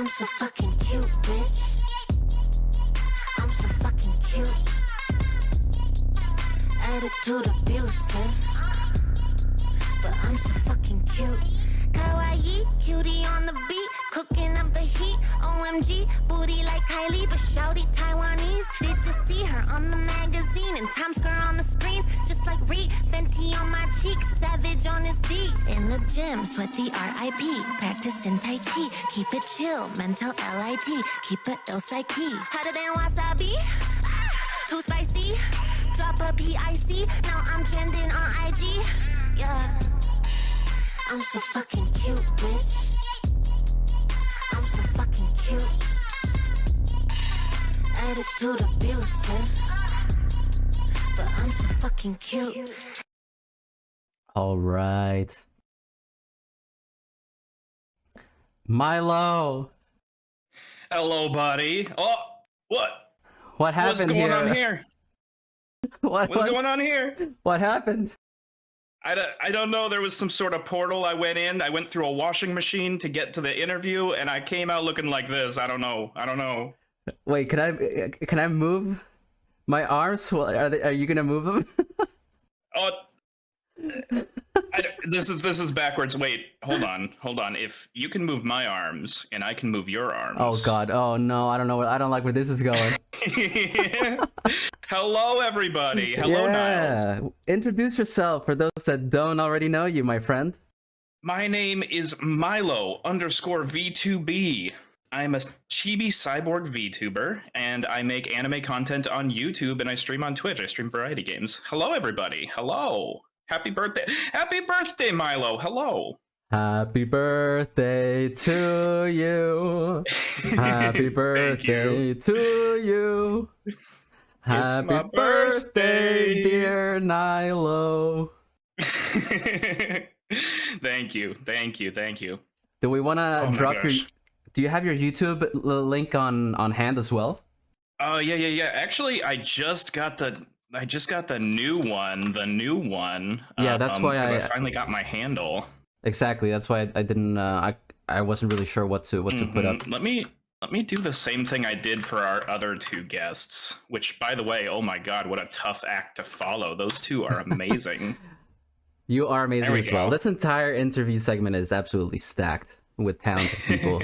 I'm so fucking cute, bitch. I'm so fucking cute. Attitude abusive, but I'm so fucking cute. Kawaii, cutie on the beat, cooking up the heat. OMG, booty like Kylie, but shouty Taiwanese. Did you see her on the magazine and Times Square on the screens? Just like Reed, Fenty on my cheek, Savage on his beat. In the gym, sweaty R.I.P. Practicing Tai Chi, keep it chill, mental L.I.T. Keep it ill psyche. Hotter than wasabi, too spicy. Drop a PIC, now I'm trending on IG. Yeah. I'm so fucking cute, bitch. I'm so fucking cute. Attitude abusive, but I'm so fucking cute. All right. Milo. Hello, buddy. Oh, what? What happened What's going on here? What's going on here? What happened? I don't know. There was some sort of portal I went in. I went through a washing machine to get to the interview, and I came out looking like this. I don't know. Wait, can I move my arms? Are you gonna move them? Oh, this is backwards. Wait, hold on. If you can move my arms and I can move your arms. Oh God. Oh no. I don't know. I don't like where this is going. Hello, everybody. Hello, Niles. Introduce yourself for those that don't already know you, my friend. My name is Milo_V2B. I'm a chibi cyborg VTuber, and I make anime content on YouTube, and I stream on Twitch. I stream variety games. Hello, everybody. Hello. Happy birthday. Happy birthday, Milo. Hello. Happy birthday to you. Happy birthday to you. Happy my birthday, dear Nilo. Thank you. Do we want to drop your... gosh. Do you have your YouTube link on hand as well? Oh, yeah. Actually, I just got the new one. Yeah, that's why I finally got my handle. Exactly. That's why I didn't... I wasn't really sure what to put up. Let me do the same thing I did for our other two guests, which, by the way, oh my God, what a tough act to follow. Those two are amazing. You are amazing as well. go. This entire interview segment is absolutely stacked with talented people.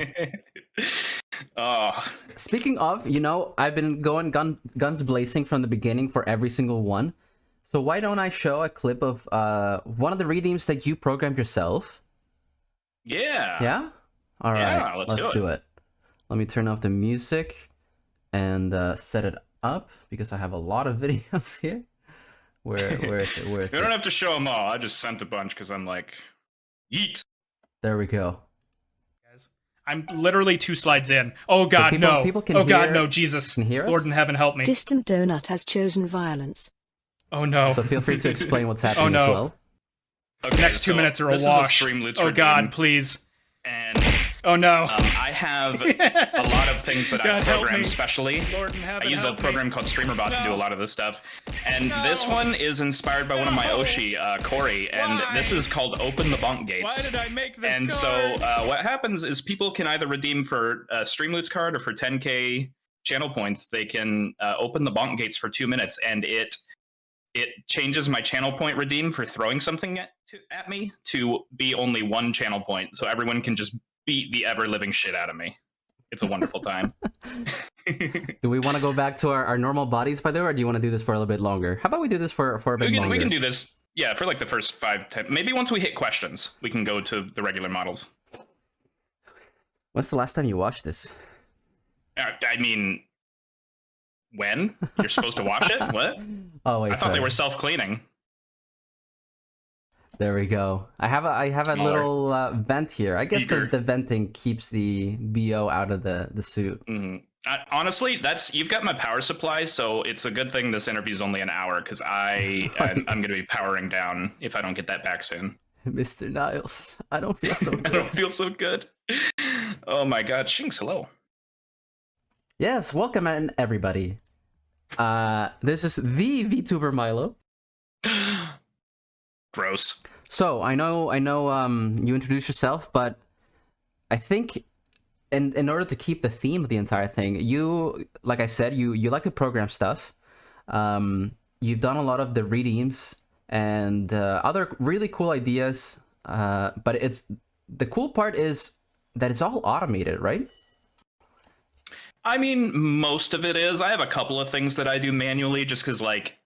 Oh, Speaking of, I've been going guns blazing from the beginning for every single one. So why don't I show a clip of one of the redeems that you programmed yourself? yeah. Yeah? All right, Yeah, let's do it. Let me turn off the music and set it up because I have a lot of videos here. Where is it? You don't have to show them all. I just sent a bunch because I'm like, yeet. There we go. I'm literally 2 slides in. Oh God, no. People can oh God, hear- no, Jesus. can hear us? Lord in heaven, help me. Distant Donut has chosen violence. Oh no. So feel free to explain what's happening no. as well. Okay, Next 2 minutes are a this wash. Is a Streamloots Oh redeem, God, please. And Oh no. I have a lot of things that God, I've help programmed me. specially. Lord in heaven, I use a help me. program called StreamerBot to do a No. lot of this stuff. And No. this one is inspired by one of my No. Oshi, Corey, and Why? this is called Open the Bonk Why Gates. did I make this And card? so what happens is people can either redeem for a Streamloots card or for 10k channel points. They can open the bonk gates for 2 minutes, and it changes my channel point redeem for throwing something at me to be only 1 channel point, so everyone can just beat the ever-living shit out of me. It's a wonderful time. Do we want to go back to our normal bodies, by the way, or do you want to do this for a little bit longer? How about we do this for a bit longer? We can do this, yeah, for like the first 5-10. Maybe once we hit questions, we can go to the regular models. When's the last time you watched this? I mean, when? You're supposed to watch it? What? Oh wait, I thought they sorry. were self-cleaning. There we go. I have a Smaller. little vent here. I guess Heater. the venting keeps the BO out of the suit. Mhm. Honestly, you've got my power supply, so it's a good thing this interview is only an hour, because I'm going to be powering down if I don't get that back soon. Mr. Niles, I don't feel so I good. don't feel so good. Oh my God, Shinx, hello. Yes, welcome in everybody. This is the VTuber Milo. Gross. So I know you introduced yourself, but I think in order to keep the theme of the entire thing, you, like I said, you like to program stuff. You've done a lot of the redeems and other really cool ideas. But it's the cool part is that it's all automated, right? I mean, most of it is. I have a couple of things that I do manually just because, like,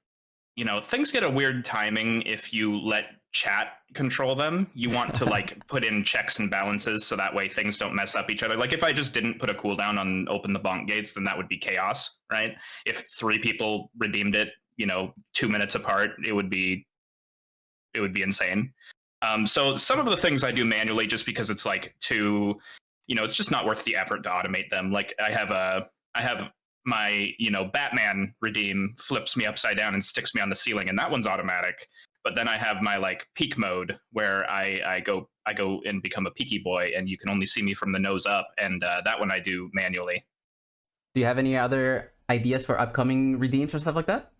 you know, things get a weird timing if you let chat control them. You want to, like, put in checks and balances so that way things don't mess up each other. Like, if I just didn't put a cooldown on open the bonk gates, then that would be chaos, right? If 3 people redeemed it, you know, 2 minutes apart, it would be insane. So some of the things I do manually just because it's like too, you know, it's just not worth the effort to automate them. Like I have my, you know, Batman redeem flips me upside down and sticks me on the ceiling, and that one's automatic. But then I have my like peak mode where I go and become a peaky boy, and you can only see me from the nose up, and that one I do manually. Do you have any other ideas for upcoming redeems or stuff like that?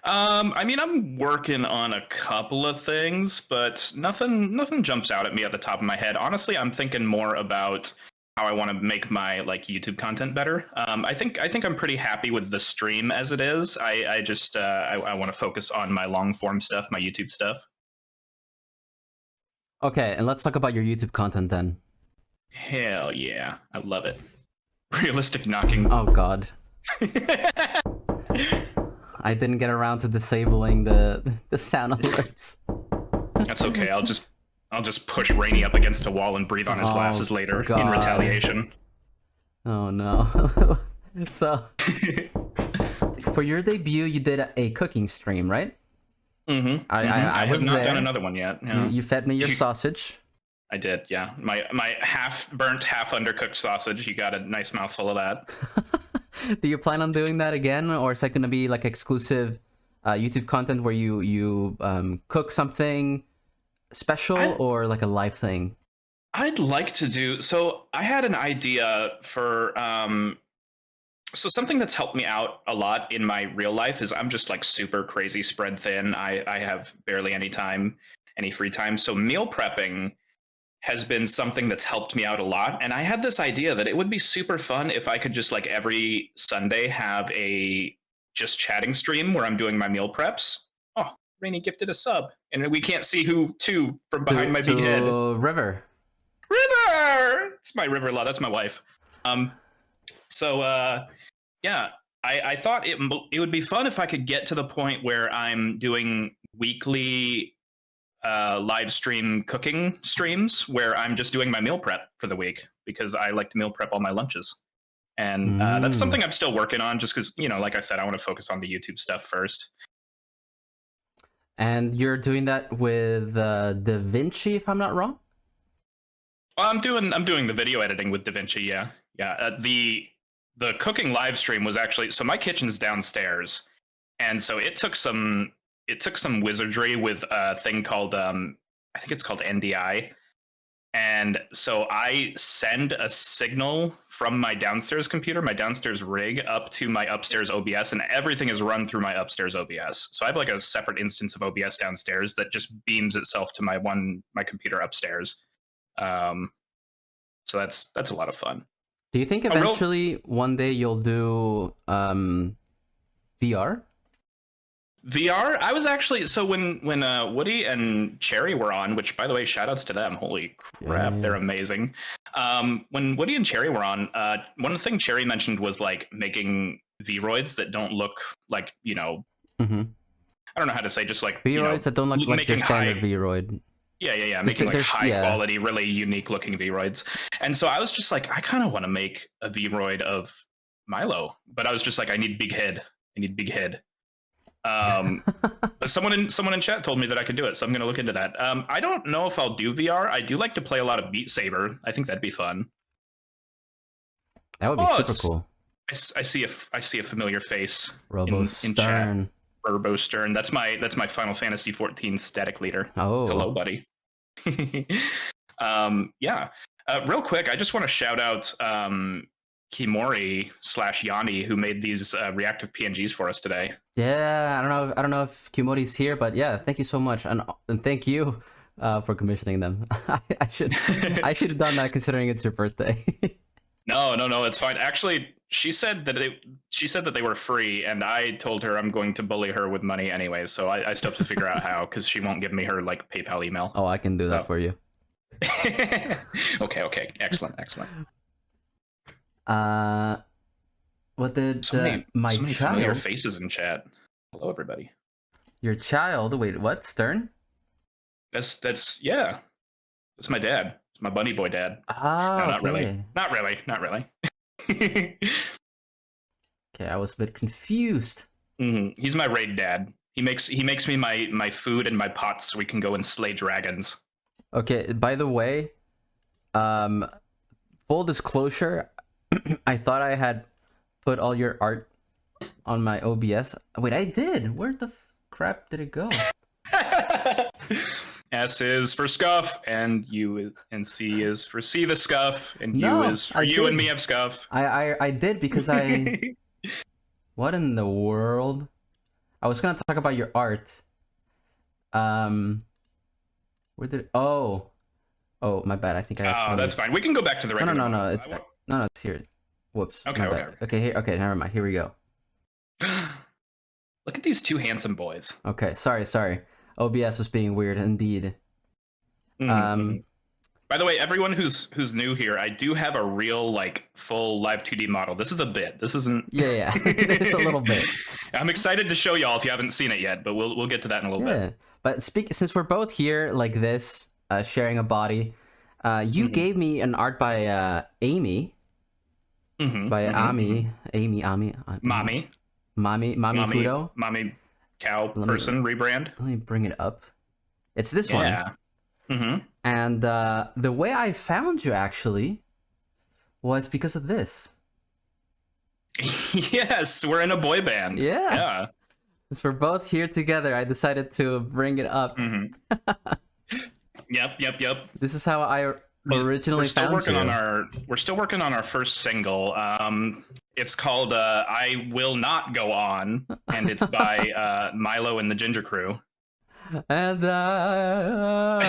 I mean, I'm working on a couple of things, but nothing jumps out at me at the top of my head. Honestly, I'm thinking more about how I want to make my like YouTube content better. I think I'm pretty happy with the stream as it is. I just I want to focus on my long form stuff, my YouTube stuff. Okay, and let's talk about your YouTube content then. Hell yeah, I love it. Realistic knocking. Oh god. I didn't get around to disabling the sound alerts. That's okay. I'll just push Rainy up against a wall and breathe on his glasses later in retaliation. Oh no. So for your debut you did a cooking stream, right? Mm-hmm. I have not done another one yet. Yeah. You fed me your sausage. I did, yeah. My half burnt, half undercooked sausage. You got a nice mouthful of that. Do you plan on doing that again, or is that going to be like exclusive YouTube content where you cook something special or like a live thing? I'd like to do so. I had an idea for so something that's helped me out a lot in my real life is I'm just like super crazy spread thin. I have barely any time, any free time. So meal prepping has been something that's helped me out a lot. And I had this idea that it would be super fun if I could just like every Sunday have a just chatting stream where I'm doing my meal preps. Oh, Rainy gifted a sub. And we can't see who to from behind my big head. River. It's my River Law. That's my wife. Yeah, I thought it would be fun if I could get to the point where I'm doing weekly live stream cooking streams where I'm just doing my meal prep for the week because I like to meal prep all my lunches. And that's something I'm still working on just because, you know, like I said, I want to focus on the YouTube stuff first. And you're doing that with DaVinci, if I'm not wrong? I'm doing the video editing with DaVinci, yeah. Yeah, the cooking live stream was actually, so my kitchen's downstairs. And so it took some wizardry with a thing called I think it's called NDI. And so I send a signal from my downstairs computer, my downstairs rig, up to my upstairs OBS, and everything is run through my upstairs OBS. So I have like a separate instance of OBS downstairs that just beams itself to my computer upstairs. So that's a lot of fun. Do you think eventually one day you'll do VR? VR? I was actually, so when Woody and Cherry were on, which by the way, shout outs to them. Holy crap, yeah. They're amazing. When Woody and Cherry were on, one of the things Cherry mentioned was like making Vroids that don't look like, you know, I don't know how to say, just like Vroids that don't look like your standard Vroid. Yeah. Making like high quality, really unique looking Vroids. And so I was just like, I kind of want to make a Vroid of Milo, but I was just like, I need big head. But someone in chat told me that I could do it, so I'm gonna look into that. I don't know if I'll do VR. I do like to play a lot of Beat Saber. I think that'd be fun. That would be super cool. I see a familiar face in chat. Robo Stern. That's my Final Fantasy 14 static leader. Oh, hello, buddy. Yeah. Real quick, I just want to shout out Kimori/Yanni, who made these reactive PNGs for us today. Yeah, I don't know if Kimori's here, but yeah, thank you so much, and thank you for commissioning them. I should have done that considering it's your birthday. No, it's fine. Actually, she said that they were free, and I told her I'm going to bully her with money anyway. So I still have to figure out how, because she won't give me her like PayPal email. Oh, I can do that for you. Okay, excellent. What did my child? Familiar faces in chat. Hello, everybody. Your child? Wait, what? Stern? That's yeah. That's my dad. It's my bunny boy dad. Ah, no, not okay. really. Not really. Okay, I was a bit confused. He's my raid dad. He makes me my food and my pots so we can go and slay dragons. Okay, by the way, full disclosure, I thought I had put all your art on my OBS. Wait, I did. Where the crap did it go? S is for scuff, and C is for see the scuff, and No, U is for I you did. and me have scuff. I did because I... What in the world? I was gonna talk about your art. Where did... Oh, my bad. I think I actually... Oh, that's fine. We can go back to the regular. No. It's here. Whoops. Okay, my okay. bad. Okay, never mind. Here we go. Look at these two handsome boys. Okay, sorry. OBS was being weird indeed. By the way, everyone who's new here, I do have a real like full live 2D model. This is a bit. This isn't. Yeah. It's a little bit. I'm excited to show y'all if you haven't seen it yet, but we'll get to that in a little bit. But since we're both here like this, sharing a body, you gave me an art by Amy. Mommy Fudo. Mommy cow person rebrand. Let me bring it up. It's this one. Yeah. And the way I found you actually was because of this. Yes, we're in a boy band. Yeah. Since we're both here together, I decided to bring it up. Yep. This is how I originally found you. We're still working on our first single. It's called I Will Not Go On, and it's by Milo and the Ginger Crew. And I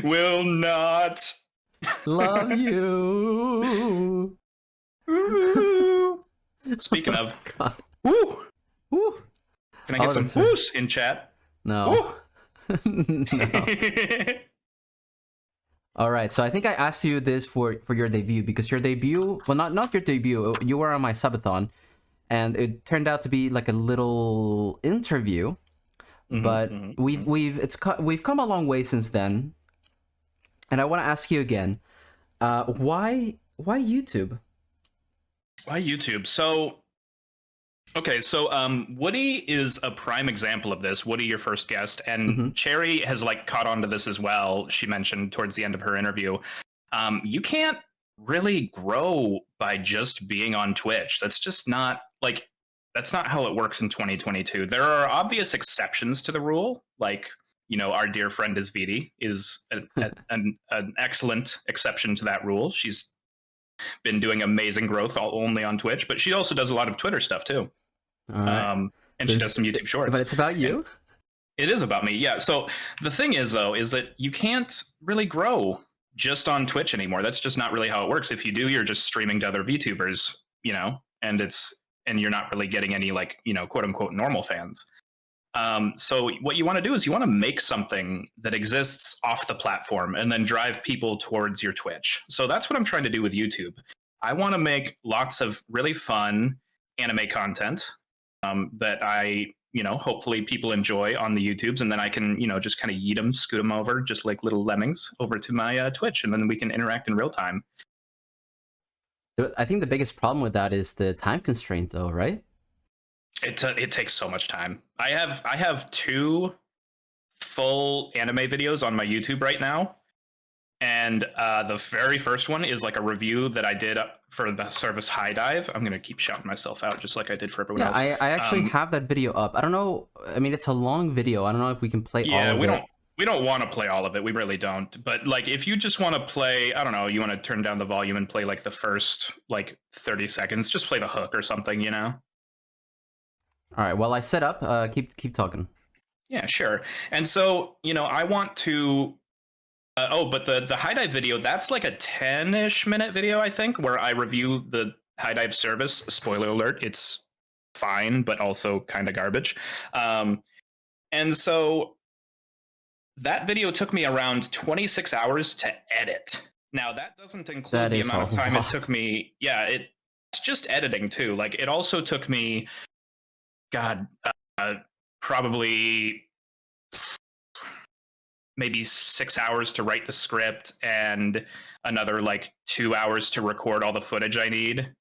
will not love you. Speaking of, woo. Can I get some whoos in chat? No. No. All right, so I think I asked you this for your debut because your debut, well, not your debut. You were on my subathon, and it turned out to be like a little interview. But we've come a long way since then, and I want to ask you again, why YouTube? Why YouTube? So Woody is a prime example of this. Woody, your first guest, and Cherry has like caught on to this as well. She mentioned towards the end of her interview, you can't really grow by just being on Twitch. That's just not like. That's not how it works in 2022. There are obvious exceptions to the rule, like, our dear friend is VT is an excellent exception to that rule. She's been doing amazing growth only on Twitch, but she also does a lot of Twitter stuff too. And she does some YouTube shorts. But it's about you? It is about me, yeah. So the thing is, though, is that you can't really grow just on Twitch anymore. That's just not really how it works. If you do, you're just streaming to other VTubers, and you're not really getting any like, quote unquote normal fans. So what you want to do is you want to make something that exists off the platform and then drive people towards your Twitch. So that's what I'm trying to do with YouTube. I want to make lots of really fun anime content that I, hopefully people enjoy on the YouTubes, and then I can, just kind of yeet them, scoot them over just like little lemmings over to my Twitch, and then we can interact in real time. I think the biggest problem with that is the time constraint, though, right? It takes so much time. I have 2 full anime videos on my YouTube right now, and the very first one is like a review that I did for the service High Dive. I'm gonna keep shouting myself out just like I did for everyone else. I actually have that video up. I don't know. I mean, it's a long video. I don't know if we can play all of it. We don't want to play all of it. We really don't. But like, if you just want to play, I don't know, you want to turn down the volume and play like the first like 30 seconds, just play the hook or something, All right. Well, I set up. Keep talking. Yeah, sure. And so, I want to. But the high dive video, that's like a 10-ish minute video, I think, where I review the high dive service. Spoiler alert, it's fine, but also kind of garbage. And so that video took me around 26 hours to edit. Now, that doesn't include the amount of time it took me. Yeah, it's just editing, too. Like, it also took me, probably maybe 6 hours to write the script and another like 2 hours to record all the footage I need.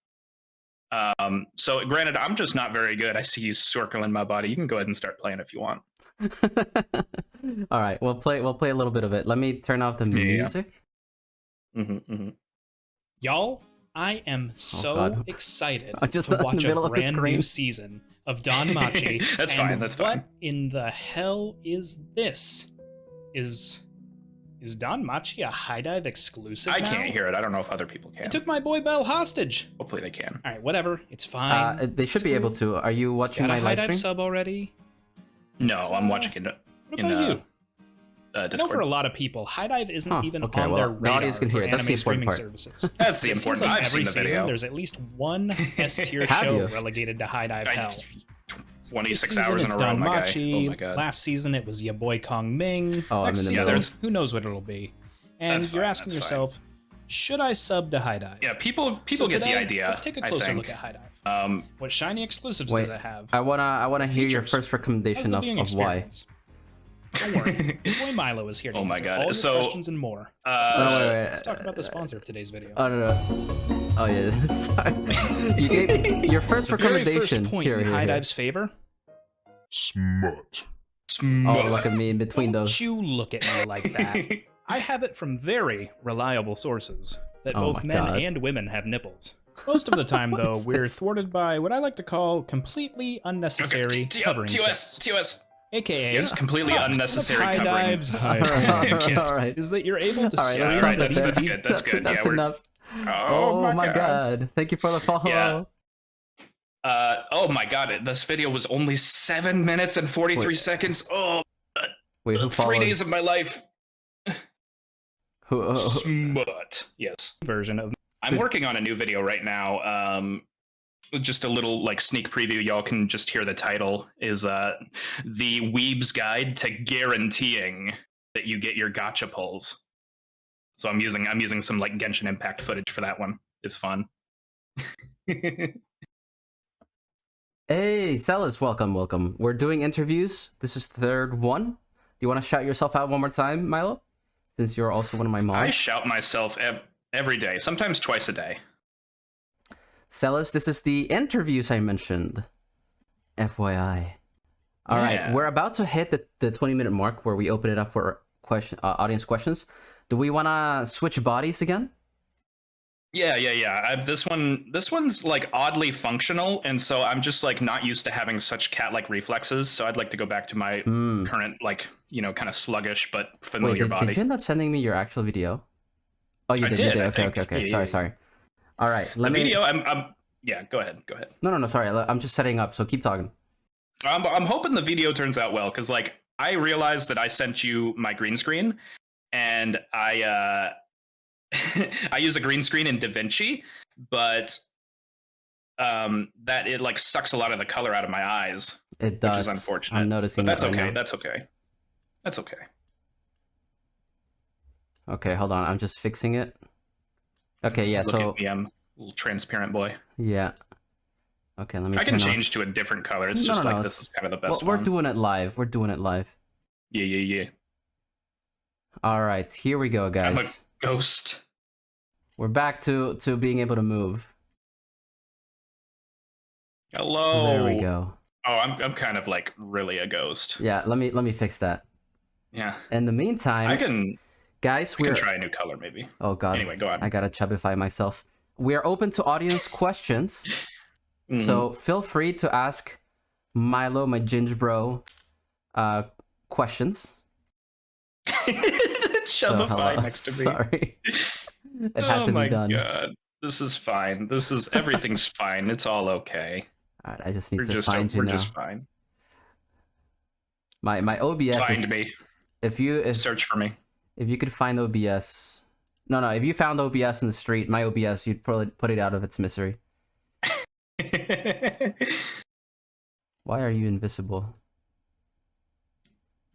So granted, I'm just not very good. I see you circling my body. You can go ahead and start playing if you want. All right, we'll play a little bit of it. Let me turn off the music. Y'all, I am so excited just to watch a of brand new season of Don Machi. That's fine. What in the hell is this? Is Don Machi a high dive exclusive I now? can't hear it. I don't know if other people can. They took my boy Bell hostage. Hopefully they can. All right, whatever. It's fine. They should be able to. Are you watching my live high dive stream? sub already? No, I'm watching it What in about you? Discord. I know for a lot of people, high dive isn't even on their the radar audience can for hear it. That's anime the important streaming part. services. That's the It seems important. like I've every seen the season, video. there's at least one S-tier Have show you? relegated to high dive hell. 26 This season hours it's in a row, Don my guy. Machi. Oh my god. Last season it was your boy Kong Ming. Oh, Next I'm in the season, middle. who knows what it'll be? And That's you're fine, asking that's yourself, should I sub to high dive? Yeah, people So get today, the idea. let's take a I closer think. look at high dive. What shiny exclusives does it have? I wanna hear your Features. first How's recommendation the of viewing why. experience? Don't worry, your boy Milo is here to Oh my answer God. all your So, questions and more. wait, Let's talk about the sponsor of today's video. Oh no. Oh yeah. Sorry. You gave your first The very recommendation. first point Here, in here, high here. dive's favor. Smut. Oh, look at me in between Don't those. you look at me like that. I have it from very reliable sources that Oh both my men God. and women have nipples. Most of the time, though, is we're this? thwarted by what I like to call completely unnecessary covering TOS, kits. TOS. AKA, Yes, completely cost unnecessary of high covering. dives, high Alright, dives, alright. is that you're able to Alright, stream alright, the that's DVD. good. That's good. That's Yeah, we're- enough. Oh my god. Thank you for the follow. Yeah. Oh my god, this video was only 7 minutes and 43 Wait. seconds. Oh, Wait, who 3 followed? days of my life. Who, Smut. Yes. version of I'm working on a new video right now. Just a little like sneak preview. Y'all can just hear the title is the Weeb's Guide to Guaranteeing that you get your gacha pulls. So I'm using some like Genshin Impact footage for that one. It's fun. Hey, Celis, welcome. We're doing interviews. This is the third one. Do you want to shout yourself out one more time, Milo? Since you're also one of my mods. I shout myself every day, sometimes twice a day. Celis, this is the interviews I mentioned. FYI. All right, Yeah. we're about to hit the 20-minute mark where we open it up for audience questions. Do we want to switch bodies again? Yeah. This one's like oddly functional, and so I'm just like not used to having such cat-like reflexes. So I'd like to go back to my current, like, kind of sluggish but familiar Wait, body. did you end up sending me your actual video? Oh, you I did. did, You I did. Okay, think. okay. Yeah. Sorry. All right, The video, I'm yeah. Go ahead. No. Sorry, I'm just setting up. So keep talking. I'm hoping the video turns out well, because like I realized that I sent you my green screen, and I I use a green screen in DaVinci, but that it like sucks a lot of the color out of my eyes, It does. which is unfortunate. I'm noticing but that's that right okay. now. That's okay. Okay, hold on. I'm just fixing it. Okay, yeah. Look So at me, I'm a little transparent boy. yeah. Okay, let me. I can turn off- change to a different color. It's No, just no, like no, this is kind of the best We're one. doing it live. Yeah. All right, here we go, I'm a guys. ghost. We're back to being able to move. Hello. There we go. Oh, I'm kind of like really a ghost. Yeah, let me fix that. Yeah. In the meantime, I can guys, we we're can try a new color maybe. oh god. Anyway, go on. I gotta chubify myself. We are open to audience questions, Mm-hmm. so feel free to ask Milo, my ginger bro, questions. So, Shubify hello. next to me. Sorry, it had Oh to my be done. god. This is fine. Everything's fine. It's all okay. All right, I just need We're to just find you we're now. just fine. My OBS Find is, me. if Search for me. if you could find OBS. No, if you found OBS in the street, my OBS, you'd probably put it out of its misery. Why are you invisible?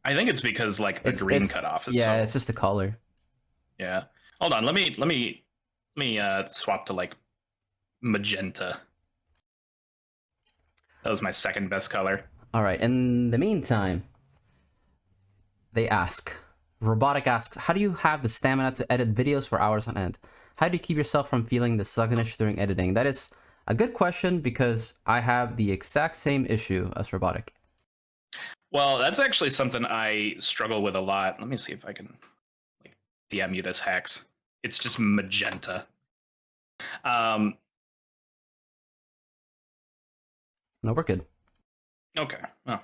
I think it's because like the green cutoff is yeah, so... it's just the color. Yeah. Hold on, let me swap to like magenta. That was my second best color. All right. In the meantime, they ask. Robotic asks, how do you have the stamina to edit videos for hours on end? How do you keep yourself from feeling the sluggish during editing? That is a good question because I have the exact same issue as Robotic. Well, that's actually something I struggle with a lot. Let me see if I can like DM you this hex. It's just magenta. No, we're good. Okay. Oh.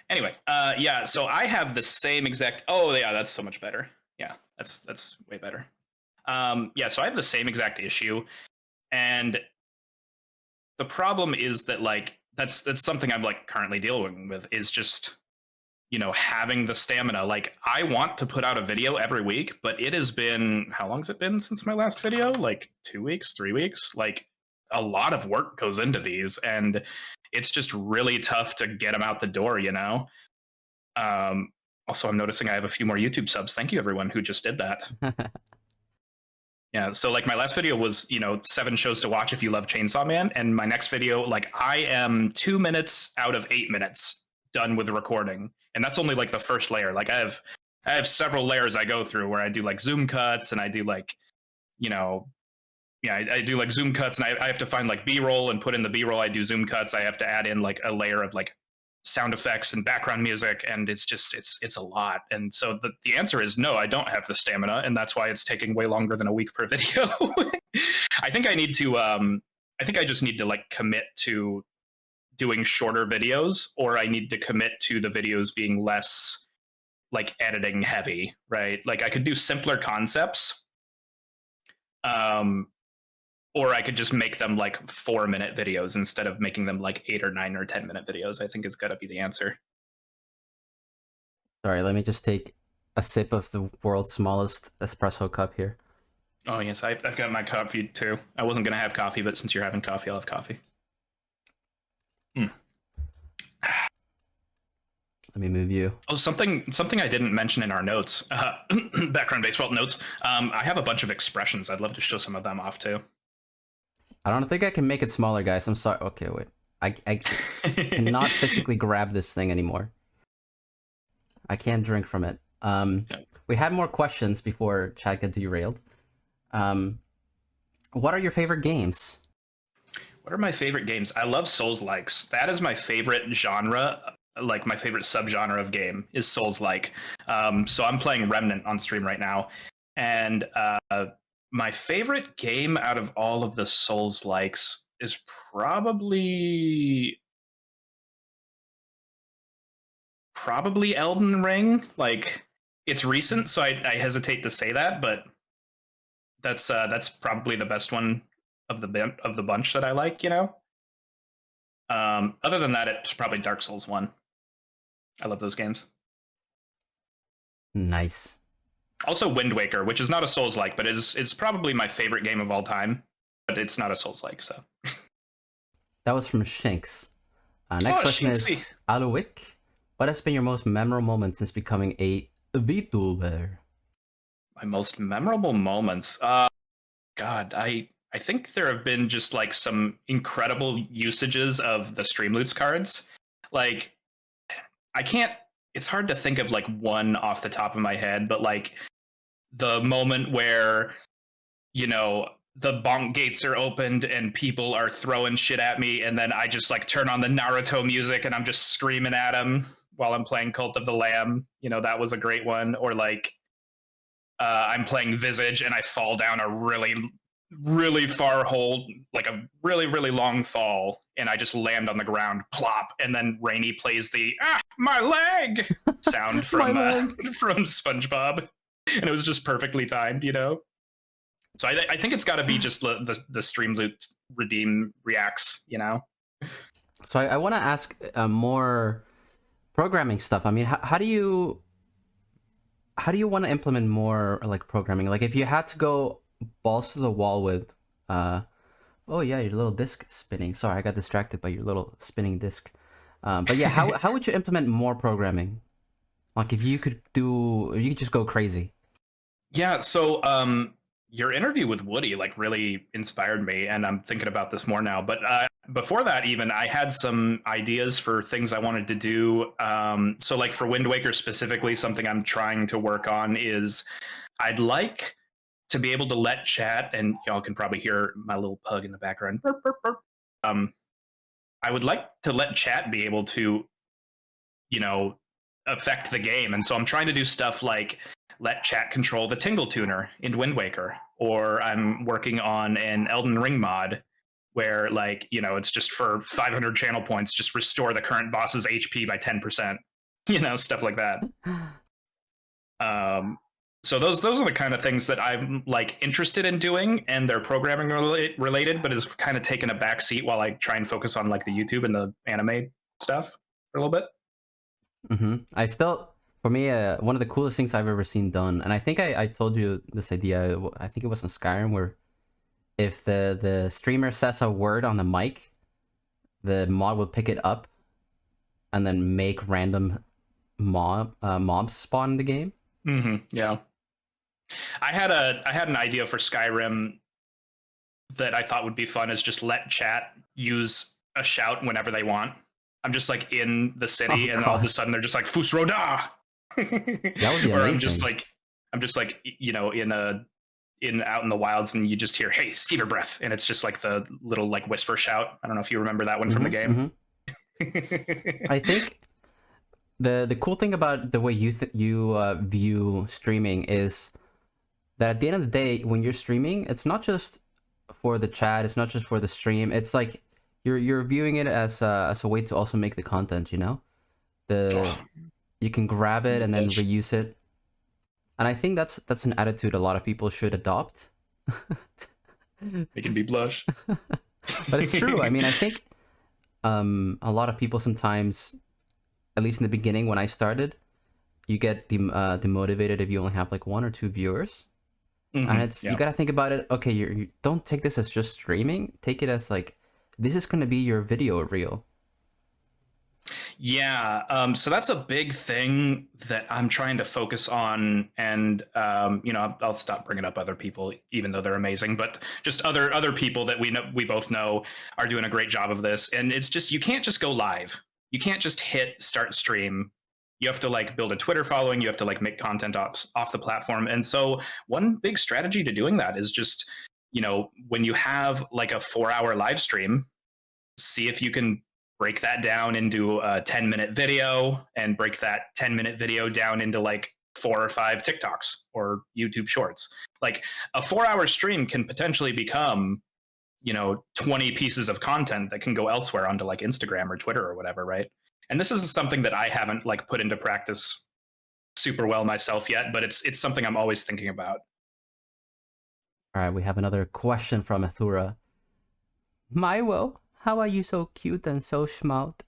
Anyway, yeah, so I have the same exact... Oh, yeah, that's so much better. Yeah, that's way better. Yeah, so I have the same exact issue. And the problem is that, like, that's something I'm, like, currently dealing with, is just, you know, having the stamina. Like, I want to put out a video every week, but it has been... How long has it been since my last video? Like, 2 weeks, 3 weeks? Like, a lot of work goes into these, and it's just really tough to get them out the door, you know? Also, I'm noticing I have a few more YouTube subs. Thank you, everyone who just did that. Yeah, so like my last video was, you know, 7 shows to watch if you love Chainsaw Man, and my next video, like, I am 2 minutes out of 8 minutes done with the recording, and that's only like the first layer. Like I have several layers I go through where I do like zoom cuts, and I do like, you know, yeah, I do like zoom cuts, and I have to find like B-roll and put in the B-roll. I do zoom cuts. I have to add in like a layer of like sound effects and background music, and it's just it's a lot. And so the answer is no, I don't have the stamina, and that's why it's taking way longer than a week per video. I think I need to I think I just need to like commit to doing shorter videos, or I need to commit to the videos being less like editing heavy, right? Like I could do simpler concepts, or I could just make them like 4-minute videos instead of making them like 8 or 9 or 10-minute videos. I think is gotta be the answer. Sorry, let me just take a sip of the world's smallest espresso cup here. Oh yes, I've got my coffee too. I wasn't gonna have coffee, but since you're having coffee, I'll have coffee. Let me move you. Oh, something I didn't mention in our notes, background baseball notes. I have a bunch of expressions. I'd love to show some of them off too. I don't think I can make it smaller, guys. I'm sorry. Okay, wait. I cannot physically grab this thing anymore. I can't drink from it. We had more questions before chat got derailed. What are your favorite games? What are my favorite games? I love Souls-likes. That is my favorite genre. Like my favorite subgenre of game is Souls-like. So I'm playing Remnant on stream right now, and my favorite game out of all of the Souls-likes is probably Elden Ring. Like it's recent, so I hesitate to say that, but that's probably the best one of the bunch that I like. You know. Other than that, it's probably Dark Souls 1. I love those games. Nice. Also Wind Waker, which is not a Souls-like, but is probably my favorite game of all time. But it's not a Souls-like, so. That was from Shinx. Next question Shinxie. is Aluik. What has been your most memorable moment since becoming a VTuber? My most memorable moments. God, I think there have been just like some incredible usages of the Streamloots cards. Like, I can't. It's hard to think of like one off the top of my head, but like the moment where, you know, the bonk gates are opened and people are throwing shit at me, and then I just like turn on the Naruto music and I'm just screaming at them while I'm playing Cult of the Lamb. You know, that was a great one. Or like I'm playing Visage and I fall down a really far hole, like a really long fall, and I just land on the ground, plop, and then Rainy plays the my leg sound from from SpongeBob, and it was just perfectly timed, you know. So I think it's got to be just the Streamloot redeem reacts, you know. So I want to ask a more programming stuff. I mean, how do you want to implement more like programming? Like if you had to go balls to the wall with, oh yeah, your little disc spinning. Sorry, I got distracted by your little spinning disc. But yeah, how would you implement more programming? Like if you could just go crazy. Yeah, so your interview with Woody like really inspired me, and I'm thinking about this more now. But before that, even I had some ideas for things I wanted to do. So like for Wind Waker specifically, something I'm trying to work on is I'd like to be able to let chat, and y'all can probably hear my little pug in the background. Burp, burp, burp. I would like to let chat be able to, affect the game, and so I'm trying to do stuff like let chat control the Tingle Tuner in Wind Waker, or I'm working on an Elden Ring mod where, like, it's just for 500 channel points, just restore the current boss's HP by 10%, stuff like that. So those are the kind of things that I'm like interested in doing, and they're programming related, but is kind of taken a back seat while I try and focus on like the YouTube and the anime stuff for a little bit. I still, for me, one of the coolest things I've ever seen done, and I think I told you this idea. I think it was in Skyrim, where if the streamer says a word on the mic, the mod will pick it up, and then make random mobs spawn in the game. Yeah, I had an idea for Skyrim that I thought would be fun. Is just let chat use a shout whenever they want. I'm just like in the city, and all of a sudden they're just like Fusroda. That would be amazing. Or I'm just like out in the wilds, and you just hear, "Hey, Skeever Breath," and it's just like the little like whisper shout. I don't know if you remember that one from the game. I think the cool thing about the way you view streaming is that at the end of the day, when you're streaming, it's not just for the chat, it's not just for the stream. It's like you're viewing it as a way to also make the content. You can grab it and then reuse it. And I think that's an attitude a lot of people should adopt. Making me blush. But it's true. I mean, I think a lot of people sometimes, at least in the beginning when I started, you get demotivated if you only have like 1 or 2 viewers. And you gotta think about it. Okay, you don't take this as just streaming. Take it as like, this is gonna be your video reel. Yeah, so that's a big thing that I'm trying to focus on, and I'll stop bringing up other people, even though they're amazing. But just other people that we both know are doing a great job of this, and it's just you can't just go live. You can't just hit start stream. You have to like build a Twitter following. You have to like make content off the platform, and so one big strategy to doing that is just when you have like a 4-hour live stream, see if you can break that down into a 10-minute video, and break that 10-minute video down into like 4 or 5 TikToks or YouTube shorts. Like a 4-hour stream can potentially become, 20 pieces of content that can go elsewhere onto like Instagram or Twitter or whatever, right? And this is something that I haven't like put into practice super well myself yet, but it's something I'm always thinking about. All right, we have another question from Athura. Maiwo, how are you so cute and so smart?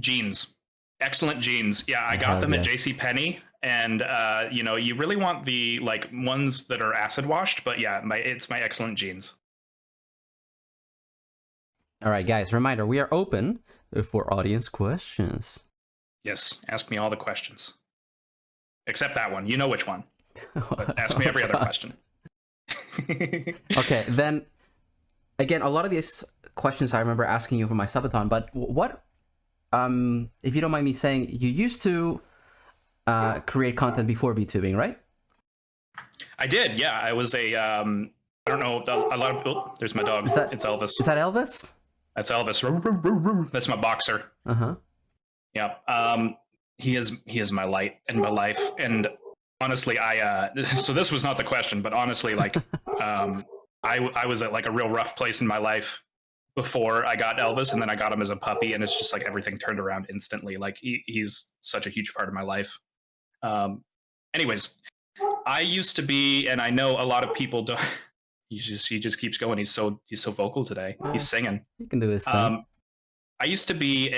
Jeans. Excellent jeans. Yeah, I got them at JCPenney, and you really want the like ones that are acid washed, but yeah, it's my excellent jeans. All right, guys, reminder, we are open for audience questions. Yes, ask me all the questions. Except that one. You know which one. But ask me every other question. Okay, then again, a lot of these questions I remember asking you for my subathon, but what, if you don't mind me saying, you used to create content before VTubing, right? I did, yeah. I was a, I don't know, a lot of, oh, there's my dog. It's Elvis. Is that Elvis? That's Elvis. That's my boxer. Yeah. He is my light in my life. And honestly, so this was not the question, but honestly, like, I was at like a real rough place in my life before I got Elvis, and then I got him as a puppy, and it's just like everything turned around instantly. Like he's such a huge part of my life. Anyways, I used to be, and I know a lot of people don't. He just keeps going. He's so vocal today. He's singing. He can do his thing. I used to be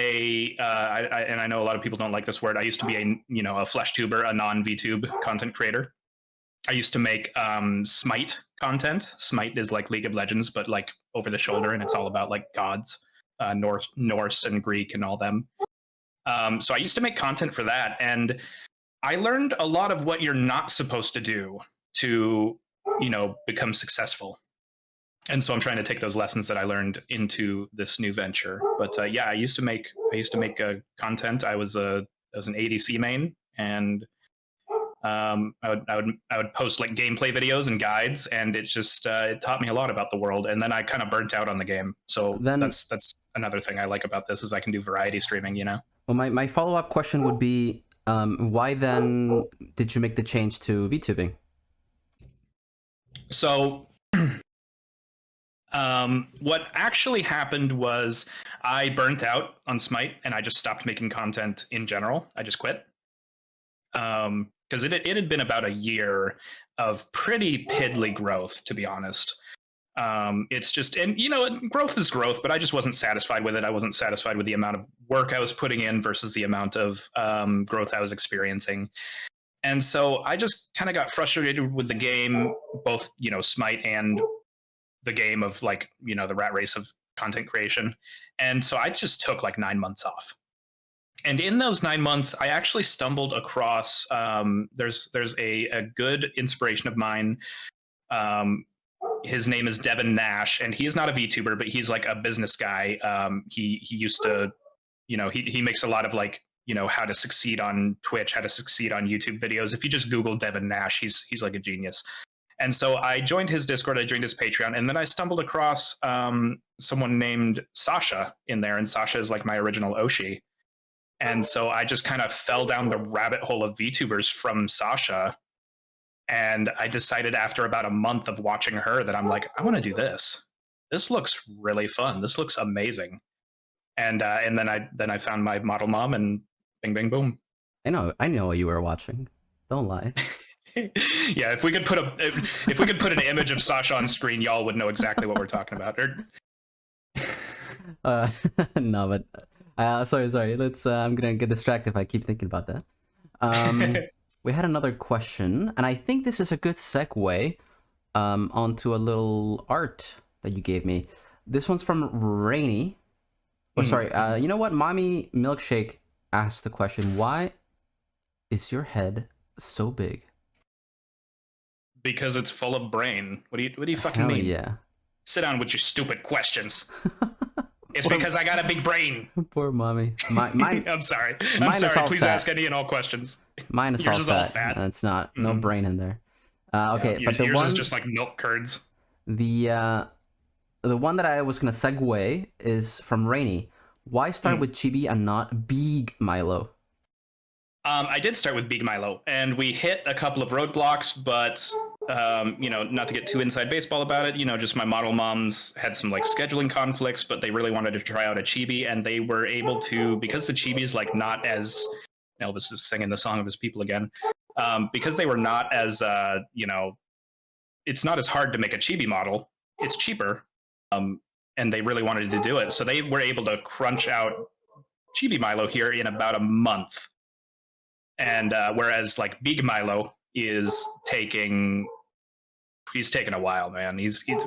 and I know a lot of people don't like this word. I used to be a flesh tuber, a non-VTube content creator. I used to make Smite content. Smite is like League of Legends, but like over the shoulder, and it's all about like gods, Norse and Greek and all them. So I used to make content for that, and I learned a lot of what you're not supposed to do to, become successful. And so I'm trying to take those lessons that I learned into this new venture. But yeah, I used to make content. I was an ADC main, and I would post like gameplay videos and guides, and it just it taught me a lot about the world. And then I kind of burnt out on the game. So that's another thing I like about this is I can do variety streaming. Well, my follow-up question would be, why then did you make the change to VTubing? So what actually happened was I burnt out on Smite, and I just stopped making content in general. I just quit. Because it had been about a year of pretty piddly growth, to be honest. It's just, and growth is growth, but I just wasn't satisfied with it. I wasn't satisfied with the amount of work I was putting in versus the amount of growth I was experiencing. And so I just kind of got frustrated with the game, both, Smite and the game of like, the rat race of content creation. And so I just took like 9 months off. And in those 9 months, I actually stumbled across, there's a good inspiration of mine. His name is Devin Nash, and he's not a VTuber, but he's like a business guy. He used to, he makes a lot of like, how to succeed on Twitch, how to succeed on YouTube videos. If you just Google Devin Nash, he's like a genius. And so I joined his Discord, I joined his Patreon, and then I stumbled across someone named Sasha in there, and Sasha is like my original Oshi. And so I just kind of fell down the rabbit hole of VTubers from Sasha. And I decided after about a month of watching her that I'm like, I want to do this. This looks really fun. This looks amazing. And then I found my model mom, and bing, bing, boom. I know what you were watching. Don't lie. Yeah, if we could put an image of Sasha on screen, y'all would know exactly what we're talking about. No, but sorry. Let's. I'm gonna get distracted if I keep thinking about that. We had another question, and I think this is a good segue onto a little art that you gave me. This one's from Rainy. Oh, sorry. You know what? Mommy Milkshake asked the question: why is your head so big? Because it's full of brain. What do you fucking Hell mean? Yeah. Sit down with your stupid questions. It's because I got a big brain. Poor mommy. I'm sorry. Please ask any and all questions. Mine is Yours all fat. And it's not no brain in there. Okay, but yours is just like milk curds. The one that I was gonna segue is from Rainy. Why start with Chibi and not Big Milo? I did start with Big Milo, and we hit a couple of roadblocks, but not to get too inside baseball about it, just my model moms had some like scheduling conflicts, but they really wanted to try out a chibi, and they were able to, because the chibi is like not as, Elvis is singing the song of his people again, because they were not as, it's not as hard to make a chibi model, it's cheaper, and they really wanted to do it, so they were able to crunch out Chibi Milo here in about a month. And whereas like Big Milo is taking a while, man.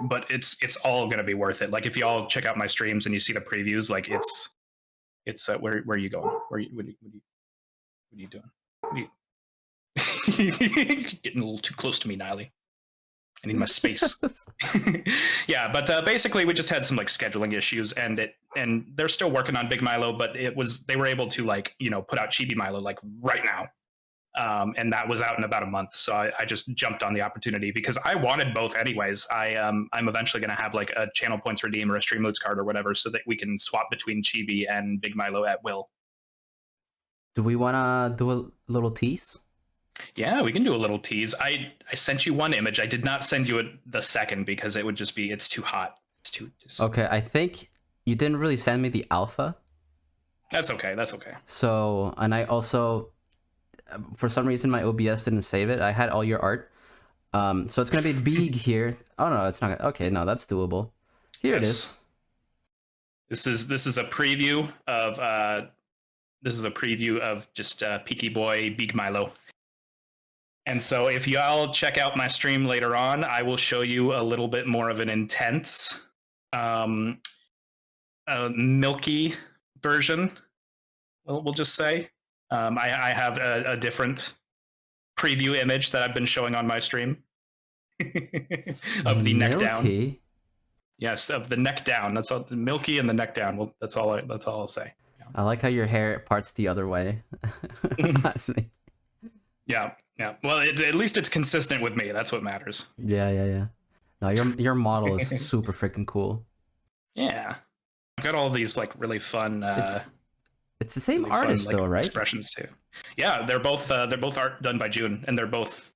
But it's all gonna be worth it. Like if y'all check out my streams and you see the previews, like it's where are you going? What are you doing? Getting a little too close to me, Niley. I need my space. Yeah, but basically we just had some like scheduling issues, and they're still working on Big Milo, but they were able to like put out Chibi Milo like right now, and that was out in about a month. So I just jumped on the opportunity because I wanted both anyways. I'm eventually gonna have like a channel points redeem or a Streamloots card or whatever, so that we can swap between Chibi and Big Milo at will. Do we wanna do a little tease? Yeah, we can do a little tease. I sent you one image. I did not send you the second because it would just be, it's too hot. It's too just... Okay, I think you didn't really send me the alpha. That's okay. So, and I also, for some reason, my OBS didn't save it. I had all your art. So it's going to be big here. Oh, no, it's not. Okay, no, that's doable. Here it is. This is a preview of just Peaky Boy Big Milo. And so if y'all check out my stream later on, I will show you a little bit more of an intense, milky version. We'll just say I have a different preview image that I've been showing on my stream of the neck down. Yes, of the neck down. That's all. Milky and the neck down. Well, that's all I'll say. Yeah. I like how your hair parts the other way. That's me. Yeah. Well, at least it's consistent with me. That's what matters. Yeah. No, your model is super freaking cool. Yeah, I've got all these like really fun. It's the same really artist fun, like, though, right? Expressions too. Yeah, they're both art done by June, and they're both